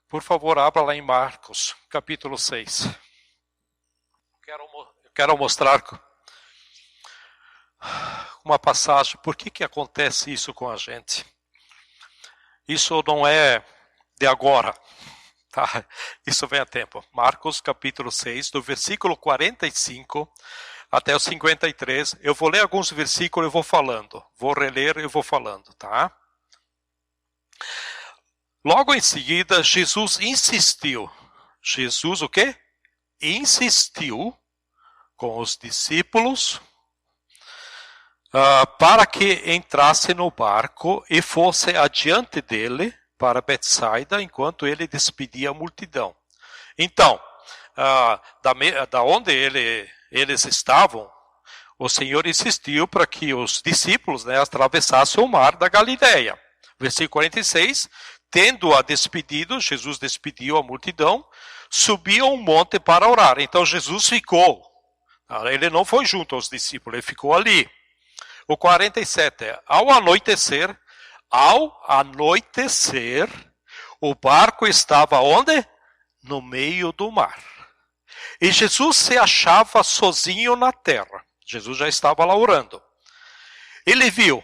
Por favor, abra lá em Marcos, capítulo 6. Eu quero mostrar uma passagem. Por que acontece isso com a gente? Isso não é de agora. Tá? Isso vem a tempo. Marcos capítulo 6, do versículo 45 até o 53. Eu vou ler alguns versículos e vou falando. Vou reler e vou falando, tá? Logo em seguida, Jesus insistiu. Jesus o quê? Insistiu com os discípulos para que entrasse no barco e fosse adiante dele para Betsaida, enquanto ele despedia a multidão. Então, da onde eles estavam, o Senhor insistiu para que os discípulos atravessassem o mar da Galileia. Versículo 46, tendo-a despedido, Jesus despediu a multidão, subiu a um monte para orar. Então Jesus ficou. Ele não foi junto aos discípulos, ele ficou ali. O 47 é, ao anoitecer, o barco estava onde? No meio do mar. E Jesus se achava sozinho na terra. Jesus já estava lá orando. Ele viu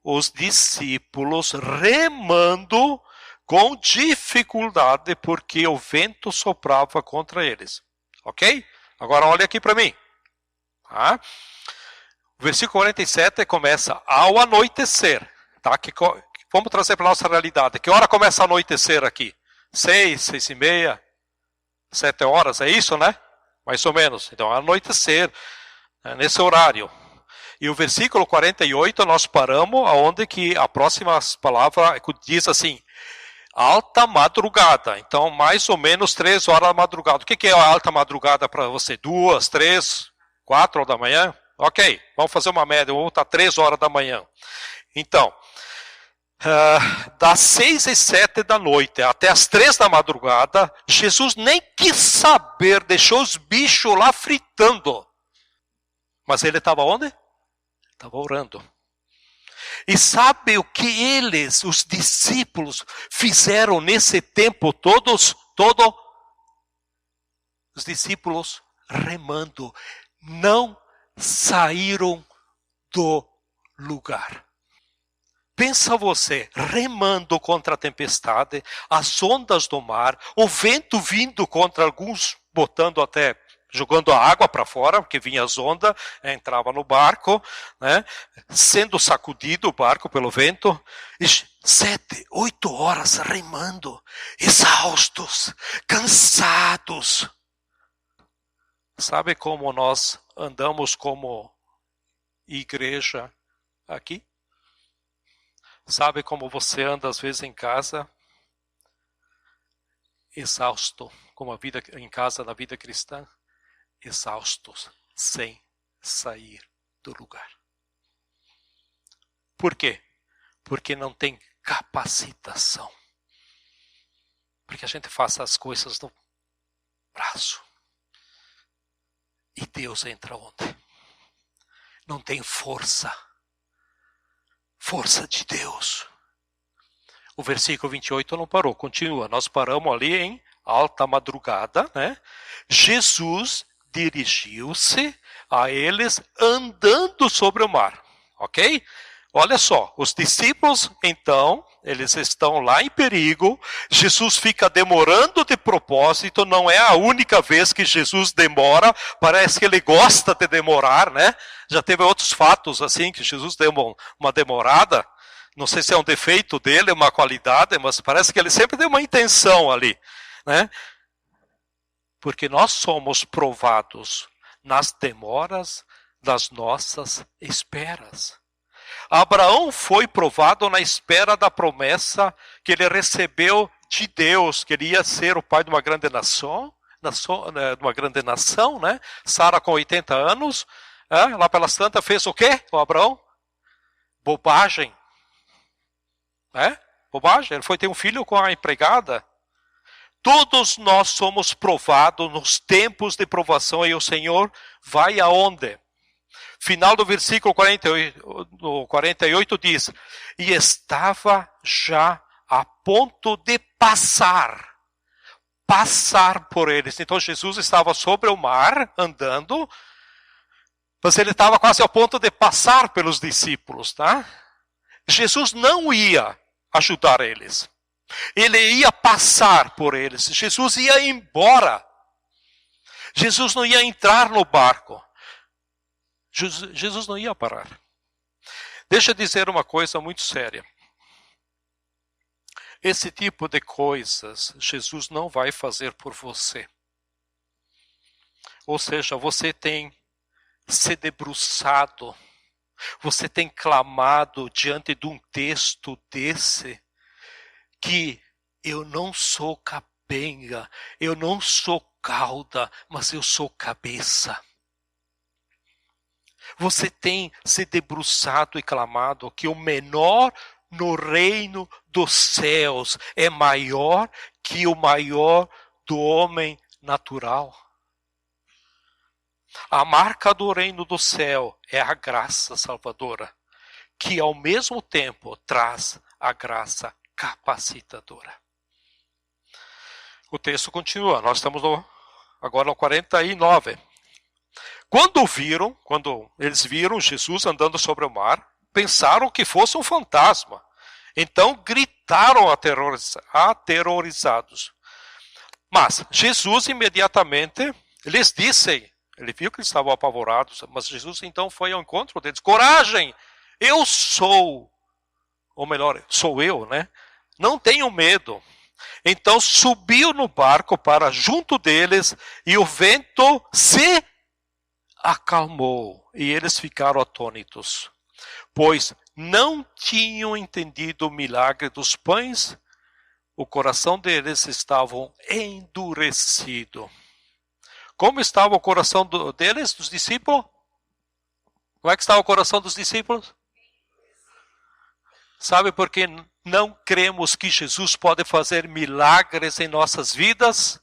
os discípulos remando com dificuldade porque o vento soprava contra eles. Ok? Agora olha aqui para mim. Tá? O versículo 47 começa ao anoitecer. Tá? Vamos trazer para a nossa realidade. Que hora começa a anoitecer aqui? 6, 6 e meia, 7 horas, é isso, né? Mais ou menos. Então, anoitecer, nesse horário. E o versículo 48 nós paramos aonde que a próxima palavra diz assim, alta madrugada. Então, mais ou menos 3 horas da madrugada. O que é a alta madrugada para você? 2, 3, 4 da manhã? Ok, vamos fazer uma média, vamos estar 3 horas da manhã. Então, das 6 e 7 da noite até as 3 da madrugada, Jesus nem quis saber, deixou os bichos lá fritando. Mas ele estava onde? Estava orando. E sabe o que eles, os discípulos, fizeram nesse tempo todos? Os discípulos remando, não saíram do lugar. Pensa você, remando contra a tempestade, as ondas do mar, o vento vindo contra alguns, jogando a água para fora, porque vinha as ondas, entrava no barco, né, sendo sacudido o barco pelo vento, e 7, 8 horas remando, exaustos, cansados. Sabe como nós andamos como igreja aqui? Sabe como você anda às vezes em casa? Exausto, como a vida em casa na vida cristã? Exaustos, sem sair do lugar. Por quê? Porque não tem capacitação. Porque a gente faz as coisas no braço. E Deus entra onde? Não tem força. Força de Deus. O versículo 28 não parou, continua. Nós paramos ali em alta madrugada, né? Jesus dirigiu-se a eles andando sobre o mar, ok? Olha só, os discípulos, então, eles estão lá em perigo, Jesus fica demorando de propósito, não é a única vez que Jesus demora, parece que ele gosta de demorar, né? Já teve outros fatos assim, que Jesus deu uma demorada, não sei se é um defeito dele, uma qualidade, mas parece que ele sempre deu uma intenção ali, né? Porque nós somos provados nas demoras das nossas esperas. Abraão foi provado na espera da promessa que ele recebeu de Deus, que ele ia ser o pai de uma grande nação, né? Sara com 80 anos, lá pelas tantas fez o quê? O Abraão? Bobagem. Bobagem, ele foi ter um filho com a empregada. Todos nós somos provados nos tempos de provação e o Senhor vai aonde? Final do versículo 48 diz, e estava já a ponto de passar por eles. Então Jesus estava sobre o mar, andando, mas ele estava quase ao ponto de passar pelos discípulos, tá? Jesus não ia ajudar eles. Ele ia passar por eles. Jesus ia embora. Jesus não ia entrar no barco. Jesus não ia parar. Deixa eu dizer uma coisa muito séria. Esse tipo de coisas Jesus não vai fazer por você. Ou seja, você tem se debruçado, você tem clamado diante de um texto desse, que eu não sou capenga, eu não sou cauda, mas eu sou cabeça. Você tem se debruçado e clamado que o menor no reino dos céus é maior que o maior do homem natural. A marca do reino do céu é a graça salvadora, que ao mesmo tempo traz a graça capacitadora. O texto continua, nós estamos agora no 49. Quando eles viram Jesus andando sobre o mar, pensaram que fosse um fantasma. Então gritaram aterrorizados. Mas Jesus imediatamente lhes disse, ele viu que eles estavam apavorados, mas Jesus então foi ao encontro deles. Coragem, eu sou, ou melhor, sou eu, né? Não tenham medo. Então subiu no barco para junto deles e o vento se acalmou e eles ficaram atônitos, pois não tinham entendido o milagre dos pães. O coração deles estava endurecido. Como estava o coração deles, dos discípulos? Como é que estava o coração dos discípulos? Sabe por que não cremos que Jesus pode fazer milagres em nossas vidas?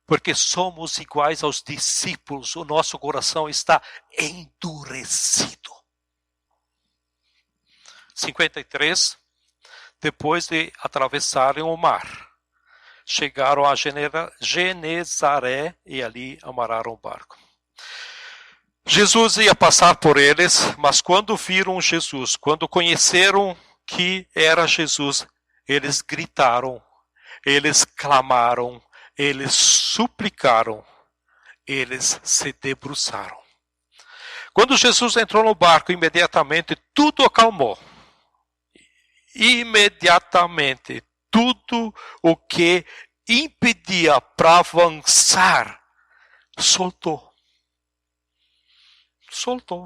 Porque somos iguais aos discípulos, o nosso coração está endurecido. 53, depois de atravessarem o mar, chegaram a Genezaré e ali amarraram o barco. Jesus ia passar por eles, mas quando viram Jesus, quando conheceram que era Jesus, eles gritaram, eles clamaram, eles suplicaram, eles se debruçaram. Quando Jesus entrou no barco, imediatamente tudo acalmou. Imediatamente tudo o que impedia para avançar soltou,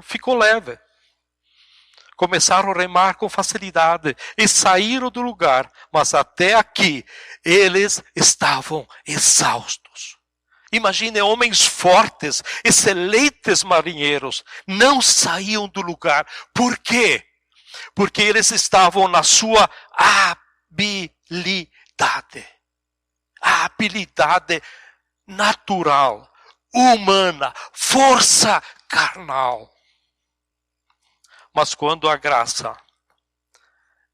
ficou leve. Começaram a remar com facilidade e saíram do lugar, mas até aqui eles estavam exaustos. Imagine homens fortes, excelentes marinheiros, não saíam do lugar. Por quê? Porque eles estavam na sua habilidade. A habilidade natural, humana, força carnal. Mas quando a graça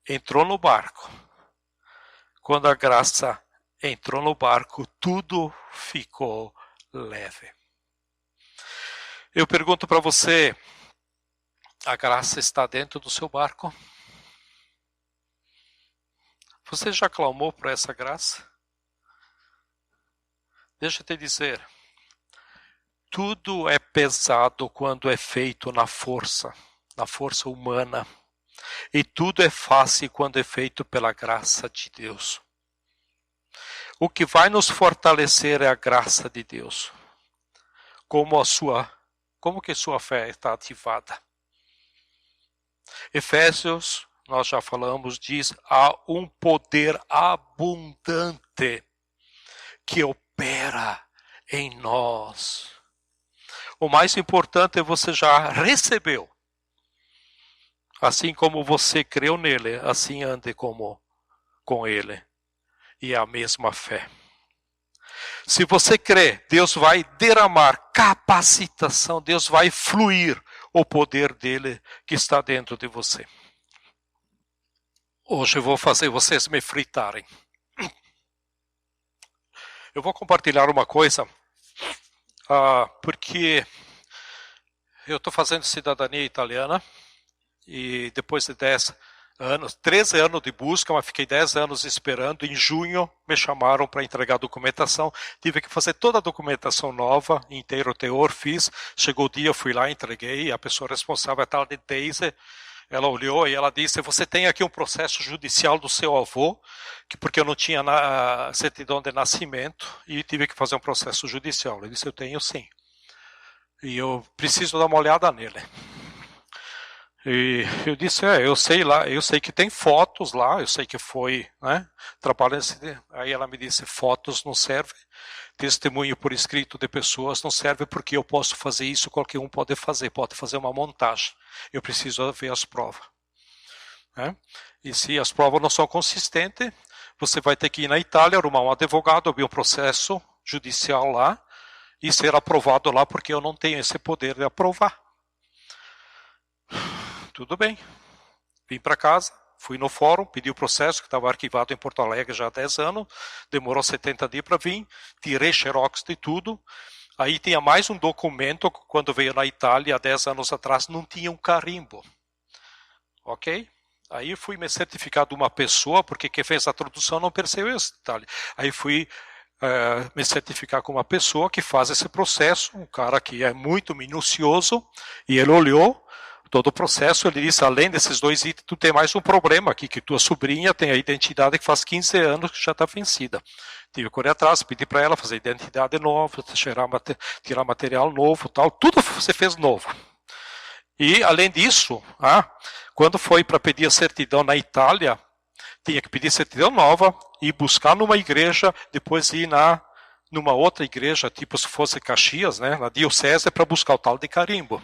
entrou no barco, tudo ficou leve. Eu pergunto para você, a graça está dentro do seu barco? Você já clamou por essa graça? Deixa eu te dizer, tudo é pesado quando é feito na força humana. E tudo é fácil quando é feito pela graça de Deus. O que vai nos fortalecer é a graça de Deus. Como que sua fé está ativada? Efésios, nós já falamos, diz, há um poder abundante que opera em nós. O mais importante é você já recebeu. Assim como você creu nele, assim ande com ele. E é a mesma fé. Se você crê, Deus vai derramar capacitação, Deus vai fluir o poder dele que está dentro de você. Hoje eu vou fazer vocês me fritarem. Eu vou compartilhar uma coisa, porque eu estou fazendo cidadania italiana e depois de 13 anos de busca, mas fiquei 10 anos esperando. Em junho me chamaram para entregar a documentação. Tive que fazer toda a documentação nova, inteiro teor, fiz. Chegou o dia, fui lá, entreguei. A pessoa responsável, a tal de Daisy, ela olhou e ela disse, você tem aqui um processo judicial do seu avô, porque eu não tinha certidão de nascimento e tive que fazer um processo judicial. Ele disse, eu tenho sim. E eu preciso dar uma olhada nele. E eu disse, eu sei que tem fotos lá, eu sei que foi, né, trabalho nesse. Aí ela me disse, fotos não servem, testemunho por escrito de pessoas não serve porque eu posso fazer isso, qualquer um pode fazer uma montagem, eu preciso ver as provas. Né? E se as provas não são consistentes, você vai ter que ir na Itália, arrumar um advogado, abrir um processo judicial lá e ser aprovado lá, porque eu não tenho esse poder de aprovar. Tudo bem, vim para casa, fui no fórum, pedi o processo que estava arquivado em Porto Alegre já há 10 anos, demorou 70 dias para vir, tirei xerox de tudo, aí tinha mais um documento, quando veio na Itália, há 10 anos atrás, não tinha um carimbo, ok? Aí fui me certificar de uma pessoa, porque quem fez a tradução não percebeu esse detalhe, aí fui me certificar com uma pessoa que faz esse processo, um cara que é muito minucioso, e ele olhou, todo o processo, ele disse, além desses 2 itens, tu tem mais um problema aqui, que tua sobrinha tem a identidade que faz 15 anos que já está vencida. Tive que correr atrás, pedir para ela fazer identidade nova, tirar material novo, tal. Tudo você fez novo. E, além disso, quando foi para pedir a certidão na Itália, tinha que pedir certidão nova e buscar numa igreja, depois ir numa outra igreja, tipo se fosse Caxias, né, na diocese, para buscar o tal de carimbo.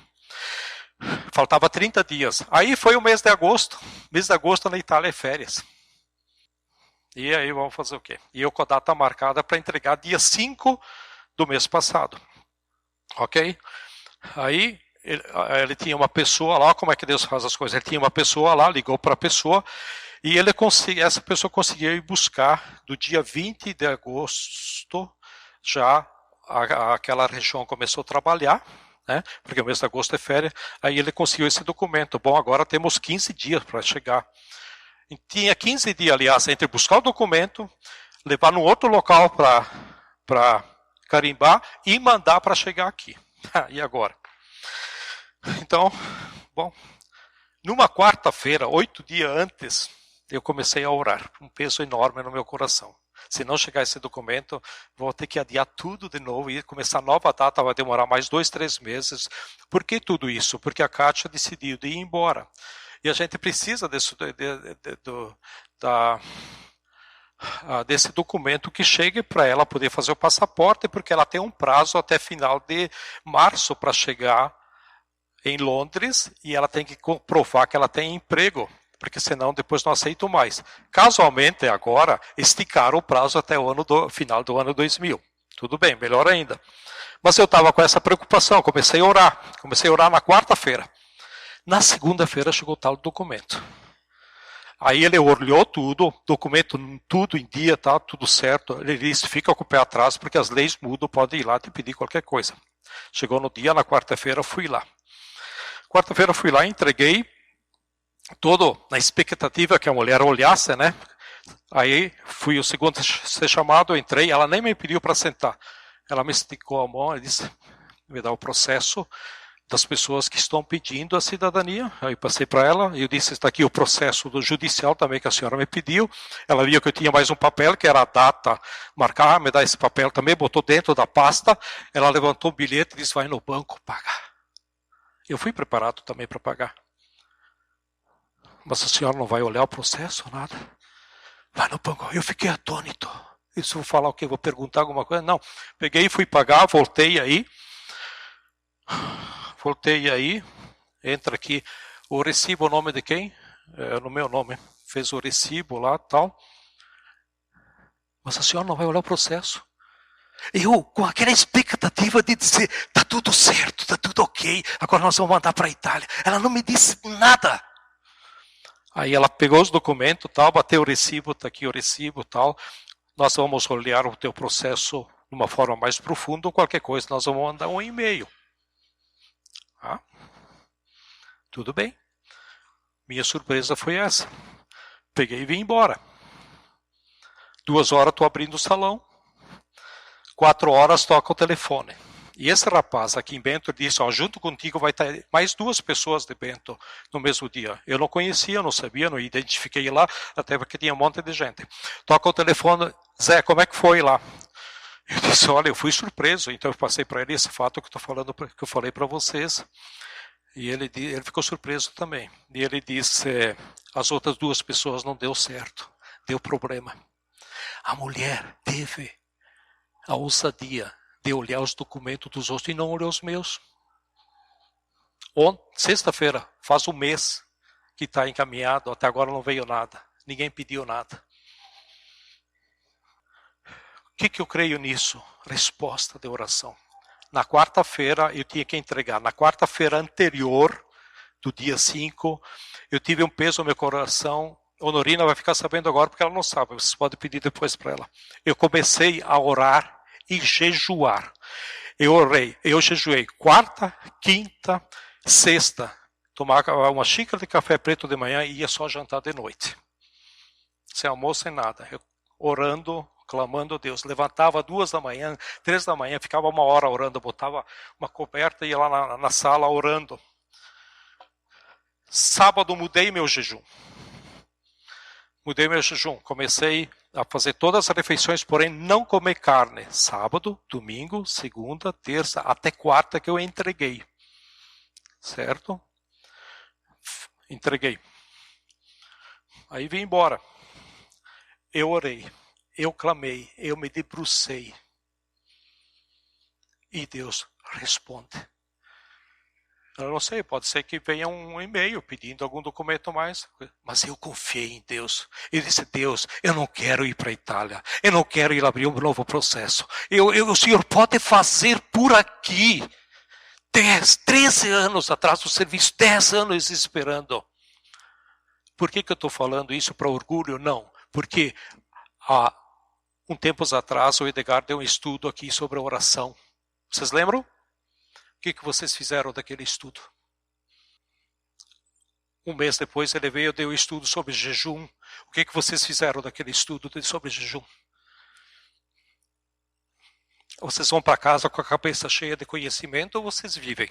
Faltava 30 dias. Aí foi o mês de agosto. Mês de agosto na Itália é férias. E aí vamos fazer o quê? E eu com a data marcada para entregar dia 5 do mês passado. Ok? Aí ele tinha uma pessoa lá, como é que Deus faz as coisas? Ele tinha uma pessoa lá, ligou para a pessoa, e essa pessoa conseguiu ir buscar do dia 20 de agosto, já aquela região começou a trabalhar, né? Porque o mês de agosto é férias, aí ele conseguiu esse documento. Bom, agora temos 15 dias para chegar. E tinha 15 dias, aliás, entre buscar o documento, levar num outro local para carimbar e mandar para chegar aqui. E agora? Então, bom, numa quarta-feira, 8 dias antes, eu comecei a orar, um peso enorme no meu coração. Se não chegar esse documento, vou ter que adiar tudo de novo e começar a nova data, vai demorar mais 2, 3 meses. Por que tudo isso? Porque a Kátia decidiu de ir embora. E a gente precisa desse documento que chegue para ela poder fazer o passaporte, porque ela tem um prazo até final de março para chegar em Londres e ela tem que comprovar que ela tem emprego, porque senão depois não aceito mais. Casualmente agora esticaram o prazo até o final do ano 2000. Tudo bem, melhor ainda. Mas eu estava com essa preocupação, comecei a orar na quarta-feira. Na segunda-feira chegou o tal documento. Aí ele olhou tudo, documento tudo em dia, tá tudo certo. Ele disse, fica com o pé atrás, porque as leis mudam, pode ir lá te pedir qualquer coisa. Chegou no dia, na quarta-feira, fui lá. Quarta-feira fui lá, entreguei, todo na expectativa que a mulher olhasse, né? Aí fui o segundo a ser chamado, entrei, ela nem me pediu para sentar. Ela me esticou a mão e disse, me dá o processo das pessoas que estão pedindo a cidadania. Aí passei para ela, e eu disse, está aqui o processo do judicial também que a senhora me pediu. Ela viu que eu tinha mais um papel, que era a data, marcar, me dá esse papel também, botou dentro da pasta, ela levantou o bilhete e disse, vai no banco pagar. Eu fui preparado também para pagar. Mas a senhora não vai olhar o processo, nada? Vai no banco. Eu fiquei atônito. Isso vou falar o quê? Vou perguntar alguma coisa? Não. Peguei e fui pagar, voltei aí. Entra aqui. O recibo, o nome de quem? No meu nome. Fez o recibo lá, tal. Mas a senhora não vai olhar o processo. Eu, com aquela expectativa de dizer, tá tudo certo, tá tudo ok, agora nós vamos mandar para a Itália. Ela não me disse nada. Aí ela pegou os documentos, tal, bateu o recibo, tá aqui o recibo, tal. Nós vamos olhar o teu processo de uma forma mais profunda, ou qualquer coisa, nós vamos mandar um e-mail. Tudo bem. Minha surpresa foi essa. Peguei e vim embora. 2 horas estou abrindo o salão. 4 horas toca o telefone. E esse rapaz aqui em Bento disse, junto contigo vai estar mais 2 pessoas de Bento no mesmo dia. Eu não conhecia, não sabia, não identifiquei lá, até porque tinha um monte de gente. Toca o telefone, Zé, como é que foi lá? Eu disse, olha, eu fui surpreso, então eu passei para ele esse fato que eu falei para vocês. E ele ficou surpreso também. E ele disse, as outras 2 pessoas não deu certo, deu problema. A mulher teve a ousadia de olhar os documentos dos outros e não olhou os meus. Sexta-feira, faz um mês que está encaminhado, até agora não veio nada. Ninguém pediu nada. O que eu creio nisso? Resposta de oração. Na quarta-feira eu tinha que entregar. Na quarta-feira anterior, do dia 5, eu tive um peso no meu coração. Honorina vai ficar sabendo agora porque ela não sabe. Você pode pedir depois para ela. Eu comecei a orar e jejuar. Eu jejuei quarta, quinta, sexta. Tomava uma xícara de café preto de manhã e ia só jantar de noite. Sem almoço, sem nada. Eu orando, clamando a Deus. Levantava 2 da manhã, 3 da manhã, ficava 1 hora orando, botava uma coberta e ia lá na sala orando. Sábado mudei meu jejum. Mudei meu jejum. Comecei a fazer todas as refeições, porém não comer carne. Sábado, domingo, segunda, terça, até quarta que eu entreguei. Certo? Entreguei. Aí vim embora. Eu orei, eu clamei, eu me debrucei. E Deus responde. Eu não sei, pode ser que venha um e-mail pedindo algum documento mais. Mas eu confiei em Deus. Eu disse, Deus, eu não quero ir para a Itália. Eu não quero ir abrir um novo processo. O Senhor pode fazer por aqui. 13 anos atrás do serviço, 10 anos esperando. Por que eu estou falando isso para orgulho? Não, porque há um tempos atrás o Edgar deu um estudo aqui sobre a oração. Vocês lembram? O que vocês fizeram daquele estudo? Um mês depois ele veio e deu um estudo sobre jejum. O que vocês fizeram daquele estudo sobre jejum? Vocês vão para casa com a cabeça cheia de conhecimento ou vocês vivem?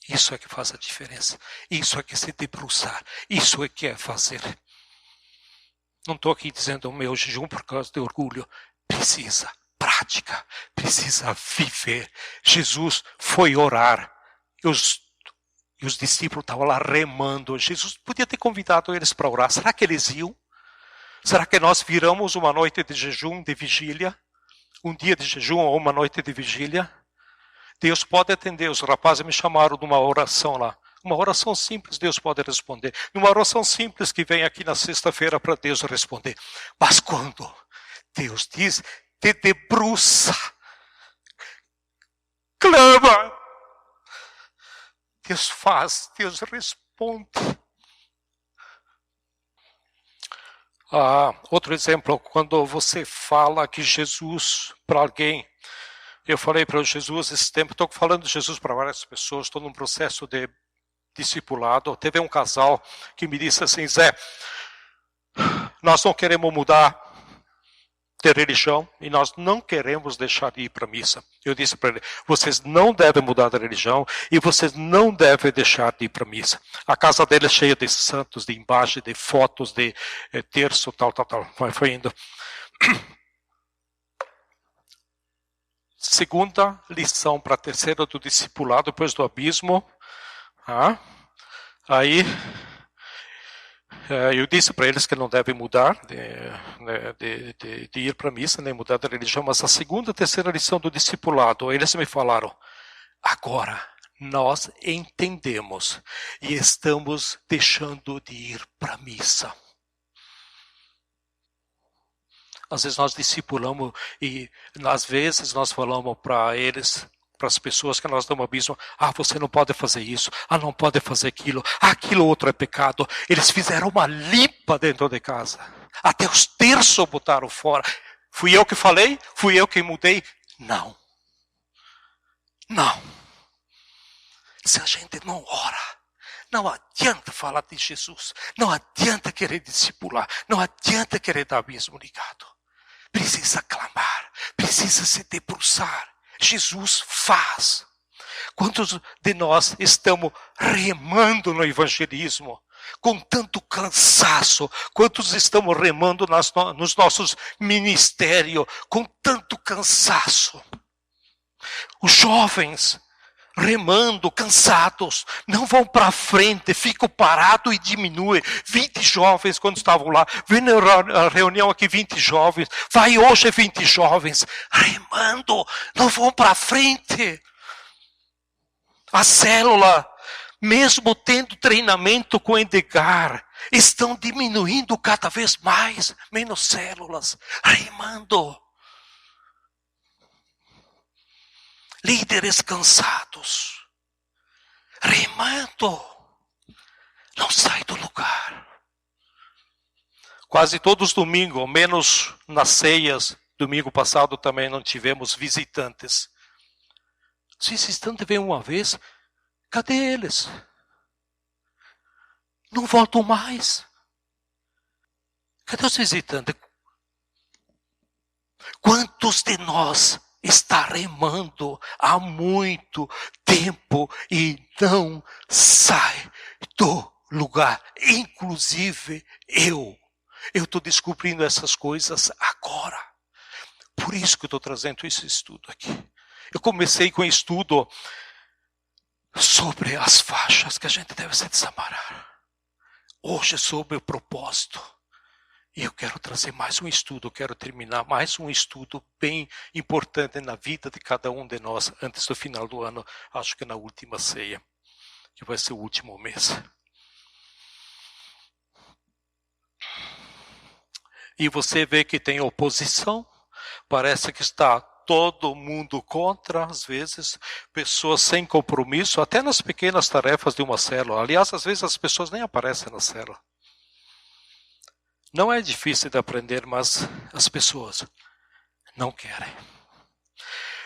Isso é que faz a diferença. Isso é que se debruçar. Isso é que é fazer. Não estou aqui dizendo o meu jejum por causa de orgulho. Precisa prática. Precisa viver. Jesus foi orar. E os discípulos estavam lá remando. Jesus podia ter convidado eles para orar. Será que eles iam? Será que nós viramos uma noite de jejum, de vigília? Um dia de jejum ou uma noite de vigília? Deus pode atender. Os rapazes me chamaram numa oração lá. Uma oração simples, Deus pode responder. Numa oração simples que vem aqui na sexta-feira para Deus responder. Mas quando Deus diz, te debruça, clama, Deus faz, Deus responde. Outro exemplo, quando você fala que Jesus para alguém, eu falei para Jesus esse tempo, estou falando de Jesus para várias pessoas, estou num processo de discipulado. Teve um casal que me disse assim, Zé, nós não queremos mudar de religião e nós não queremos deixar de ir para a missa. Eu disse para ele, vocês não devem mudar de religião e vocês não devem deixar de ir para a missa. A casa dele é cheia de santos, de imagem, de fotos, de terço, tal. Foi indo. Segunda lição para a terceira do discipulado, depois do abismo. Aí eu disse para eles que não devem mudar de ir para a missa, nem mudar de religião, mas a segunda e terceira lição do discipulado, eles me falaram, agora nós entendemos e estamos deixando de ir para a missa. Às vezes nós discipulamos e às vezes nós falamos para eles, para as pessoas que nós damos abismo, você não pode fazer isso, não pode fazer aquilo, aquilo outro é pecado. Eles fizeram uma limpa dentro de casa. Até os terços botaram fora. Fui eu que falei? Fui eu que mudei? Não. Se a gente não ora, não adianta falar de Jesus, não adianta querer discipular, não adianta querer dar abismo ligado. Precisa clamar, precisa se debruçar. Jesus faz. Quantos de nós estamos remando no evangelismo com tanto cansaço? Quantos estamos remando nos nossos ministérios com tanto cansaço? Os jovens remando, cansados, não vão para frente, ficam parados e diminuem. 20 jovens, quando estavam lá, vem na reunião aqui 20 jovens, vai hoje 20 jovens, remando, não vão para frente. A célula, mesmo tendo treinamento com Edgar, estão diminuindo cada vez mais, menos células, remando. Líderes cansados, remando, não sai do lugar. Quase todos os domingos, menos nas ceias, domingo passado também não tivemos visitantes. Os visitantes vêm uma vez, cadê eles? Não voltam mais. Cadê os visitantes? Quantos de nós está remando há muito tempo e não sai do lugar, inclusive eu. Eu estou descobrindo essas coisas agora. Por isso que eu estou trazendo esse estudo aqui. Eu comecei com um estudo sobre as faixas que a gente deve se desamarrar. Hoje é sobre o propósito. E eu quero trazer mais um estudo, eu quero terminar mais um estudo bem importante na vida de cada um de nós, antes do final do ano, acho que na última ceia, que vai ser o último mês. E você vê que tem oposição, parece que está todo mundo contra, às vezes, pessoas sem compromisso, até nas pequenas tarefas de uma célula. Aliás, às vezes as pessoas nem aparecem na célula. Não é difícil de aprender, mas as pessoas não querem.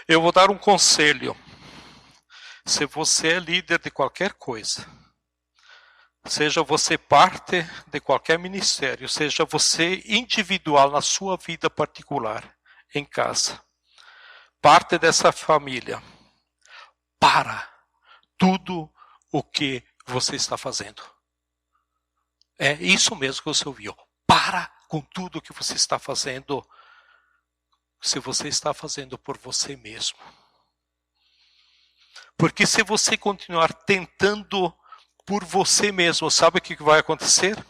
Eu vou dar um conselho. Se você é líder de qualquer coisa, seja você parte de qualquer ministério, seja você individual na sua vida particular, em casa, parte dessa família, para tudo o que você está fazendo. É isso mesmo que você ouviu. Para com tudo que você está fazendo, se você está fazendo por você mesmo. Porque se você continuar tentando por você mesmo, sabe o que vai acontecer?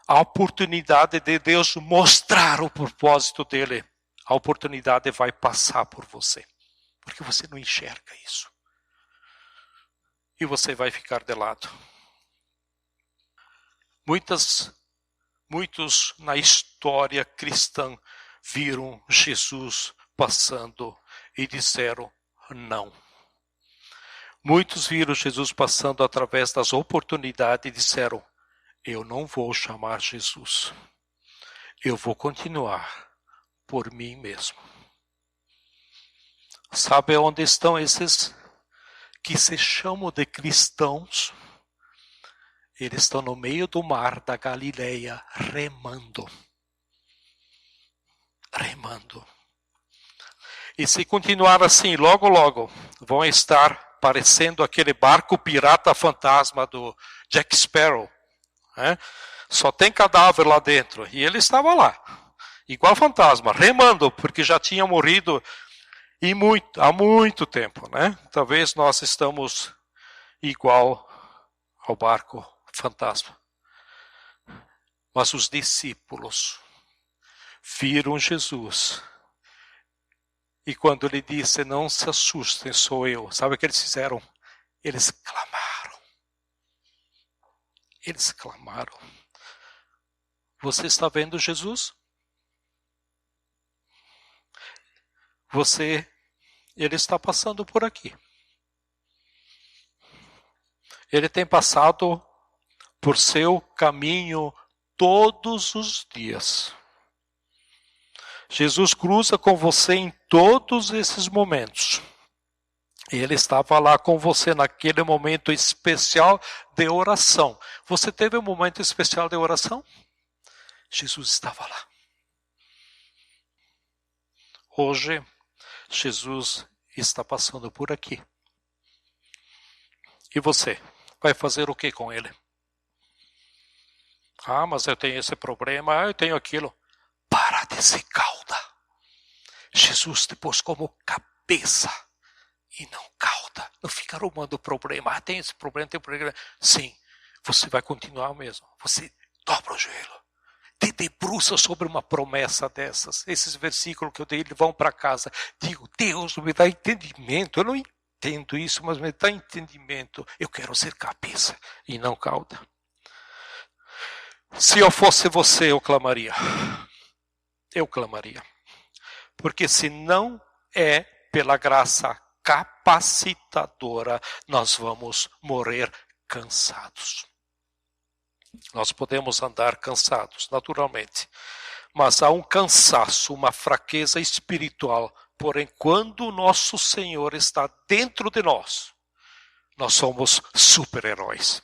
A oportunidade de Deus mostrar o propósito dele, a oportunidade vai passar por você. Porque você não enxerga isso. E você vai ficar de lado. Muitos na história cristã viram Jesus passando e disseram não. Muitos viram Jesus passando através das oportunidades e disseram, eu não vou chamar Jesus. Eu vou continuar por mim mesmo. Sabe onde estão esses que se chamam de cristãos? Eles estão no meio do mar da Galileia, remando. Remando. E se continuar assim, logo, logo, vão estar parecendo aquele barco pirata fantasma do Jack Sparrow. Né? Só tem cadáver lá dentro. E ele estava lá, igual fantasma, remando, porque já tinha morrido há muito tempo. Né? Talvez nós estamos igual ao barco fantasma. Mas os discípulos viram Jesus. E quando ele disse, não se assustem, sou eu. Sabe o que eles fizeram? Eles clamaram. Eles clamaram. Você está vendo Jesus? Ele está passando por aqui. Ele tem passado por seu caminho todos os dias. Jesus cruza com você em todos esses momentos. Ele estava lá com você naquele momento especial de oração. Você teve um momento especial de oração? Jesus estava lá. Hoje, Jesus está passando por aqui. E você? Vai fazer o que com ele? Ah, mas eu tenho esse problema, eu tenho aquilo. Para de ser cauda. Jesus te pôs como cabeça e não cauda. Não fica arrumando o problema. Ah, tem esse problema, tem problema. Sim, você vai continuar mesmo. Você dobra o joelho. Te debruça sobre uma promessa dessas. Esses versículos que eu dei, vão para casa. Digo, Deus me dá entendimento. Eu não entendo isso, mas me dá entendimento. Eu quero ser cabeça e não cauda. Se eu fosse você, eu clamaria. Eu clamaria. Porque se não é pela graça capacitadora, nós vamos morrer cansados. Nós podemos andar cansados, naturalmente. Mas há um cansaço, uma fraqueza espiritual. Porém, quando o nosso Senhor está dentro de nós, nós somos super-heróis.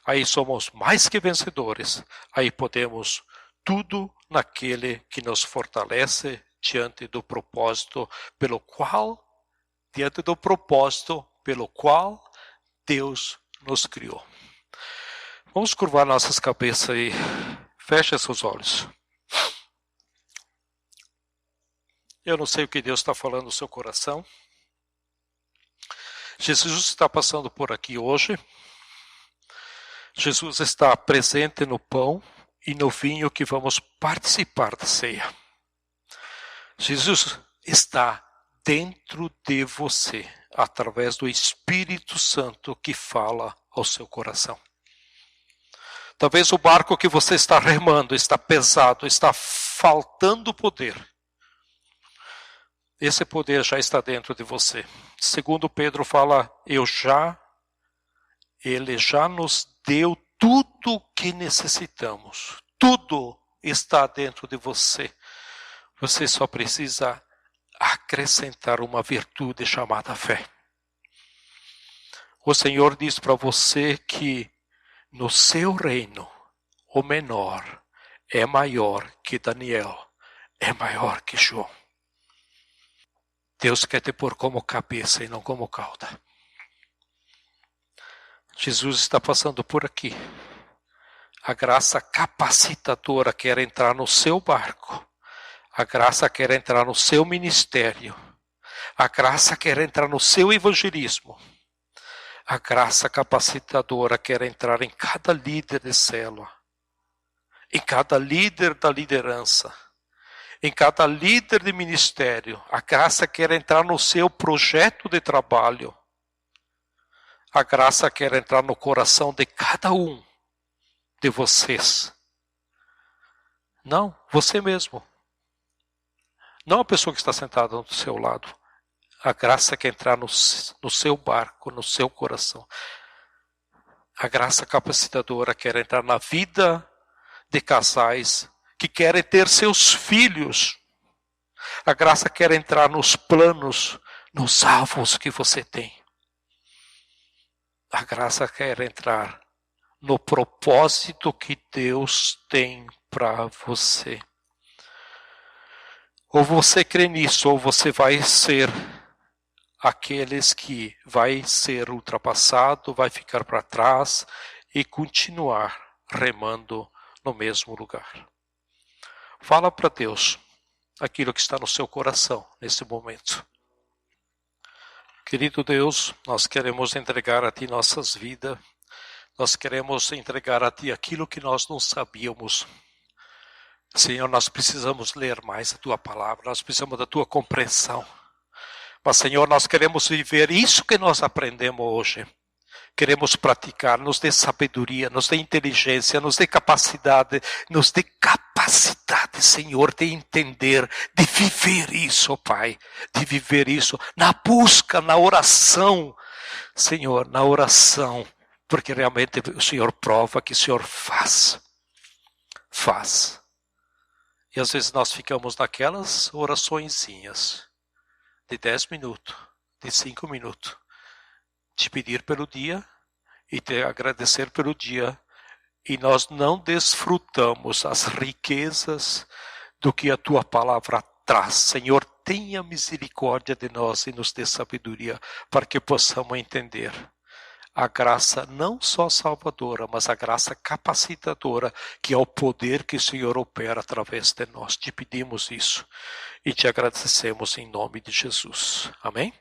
Aí somos mais que vencedores. Aí podemos tudo naquele que nos fortalece diante do propósito pelo qual Deus nos criou. Vamos curvar nossas cabeças e feche seus olhos. Eu não sei o que Deus está falando no seu coração. Jesus está passando por aqui hoje. Jesus está presente no pão e no vinho que vamos participar da ceia. Jesus está dentro de você, através do Espírito Santo que fala ao seu coração. Talvez o barco que você está remando está pesado, está faltando poder. Esse poder já está dentro de você. Segundo Pedro fala, Ele já nos deu tudo o que necessitamos. Tudo está dentro de você. Você só precisa acrescentar uma virtude chamada fé. O Senhor diz para você que no seu reino, o menor é maior que Daniel, é maior que João. Deus quer te pôr como cabeça e não como cauda. Jesus está passando por aqui. A graça capacitadora quer entrar no seu barco. A graça quer entrar no seu ministério. A graça quer entrar no seu evangelismo. A graça capacitadora quer entrar em cada líder de célula, em cada líder da liderança, em cada líder de ministério. A graça quer entrar no seu projeto de trabalho. A graça quer entrar no coração de cada um de vocês. Não, você mesmo. Não a pessoa que está sentada do seu lado. A graça quer entrar no seu barco, no seu coração. A graça capacitadora quer entrar na vida de casais que querem ter seus filhos. A graça quer entrar nos planos, nos alvos que você tem. A graça quer entrar no propósito que Deus tem para você. Ou você crê nisso, ou você vai ser aqueles que vai ser ultrapassado, vai ficar para trás e continuar remando no mesmo lugar. Fala para Deus aquilo que está no seu coração nesse momento. Querido Deus, nós queremos entregar a Ti nossas vidas, nós queremos entregar a Ti aquilo que nós não sabíamos. Senhor, nós precisamos ler mais a Tua palavra, nós precisamos da Tua compreensão. Mas, Senhor, nós queremos viver isso que nós aprendemos hoje. Queremos praticar, nos dê sabedoria, nos dê inteligência, nos dê capacidade, Senhor, de entender, de viver isso, Pai. De viver isso na busca, na oração. Senhor, na oração. Porque realmente o Senhor prova que o Senhor faz. Faz. E às vezes nós ficamos naquelas oraçõezinhas. De 10 minutos, de 5 minutos, te pedir pelo dia e te agradecer pelo dia, e nós não desfrutamos as riquezas do que a Tua palavra traz. Senhor, tenha misericórdia de nós e nos dê sabedoria para que possamos entender a graça não só salvadora, mas a graça capacitadora, que é o poder que o Senhor opera através de nós. Te pedimos isso e te agradecemos em nome de Jesus. Amém?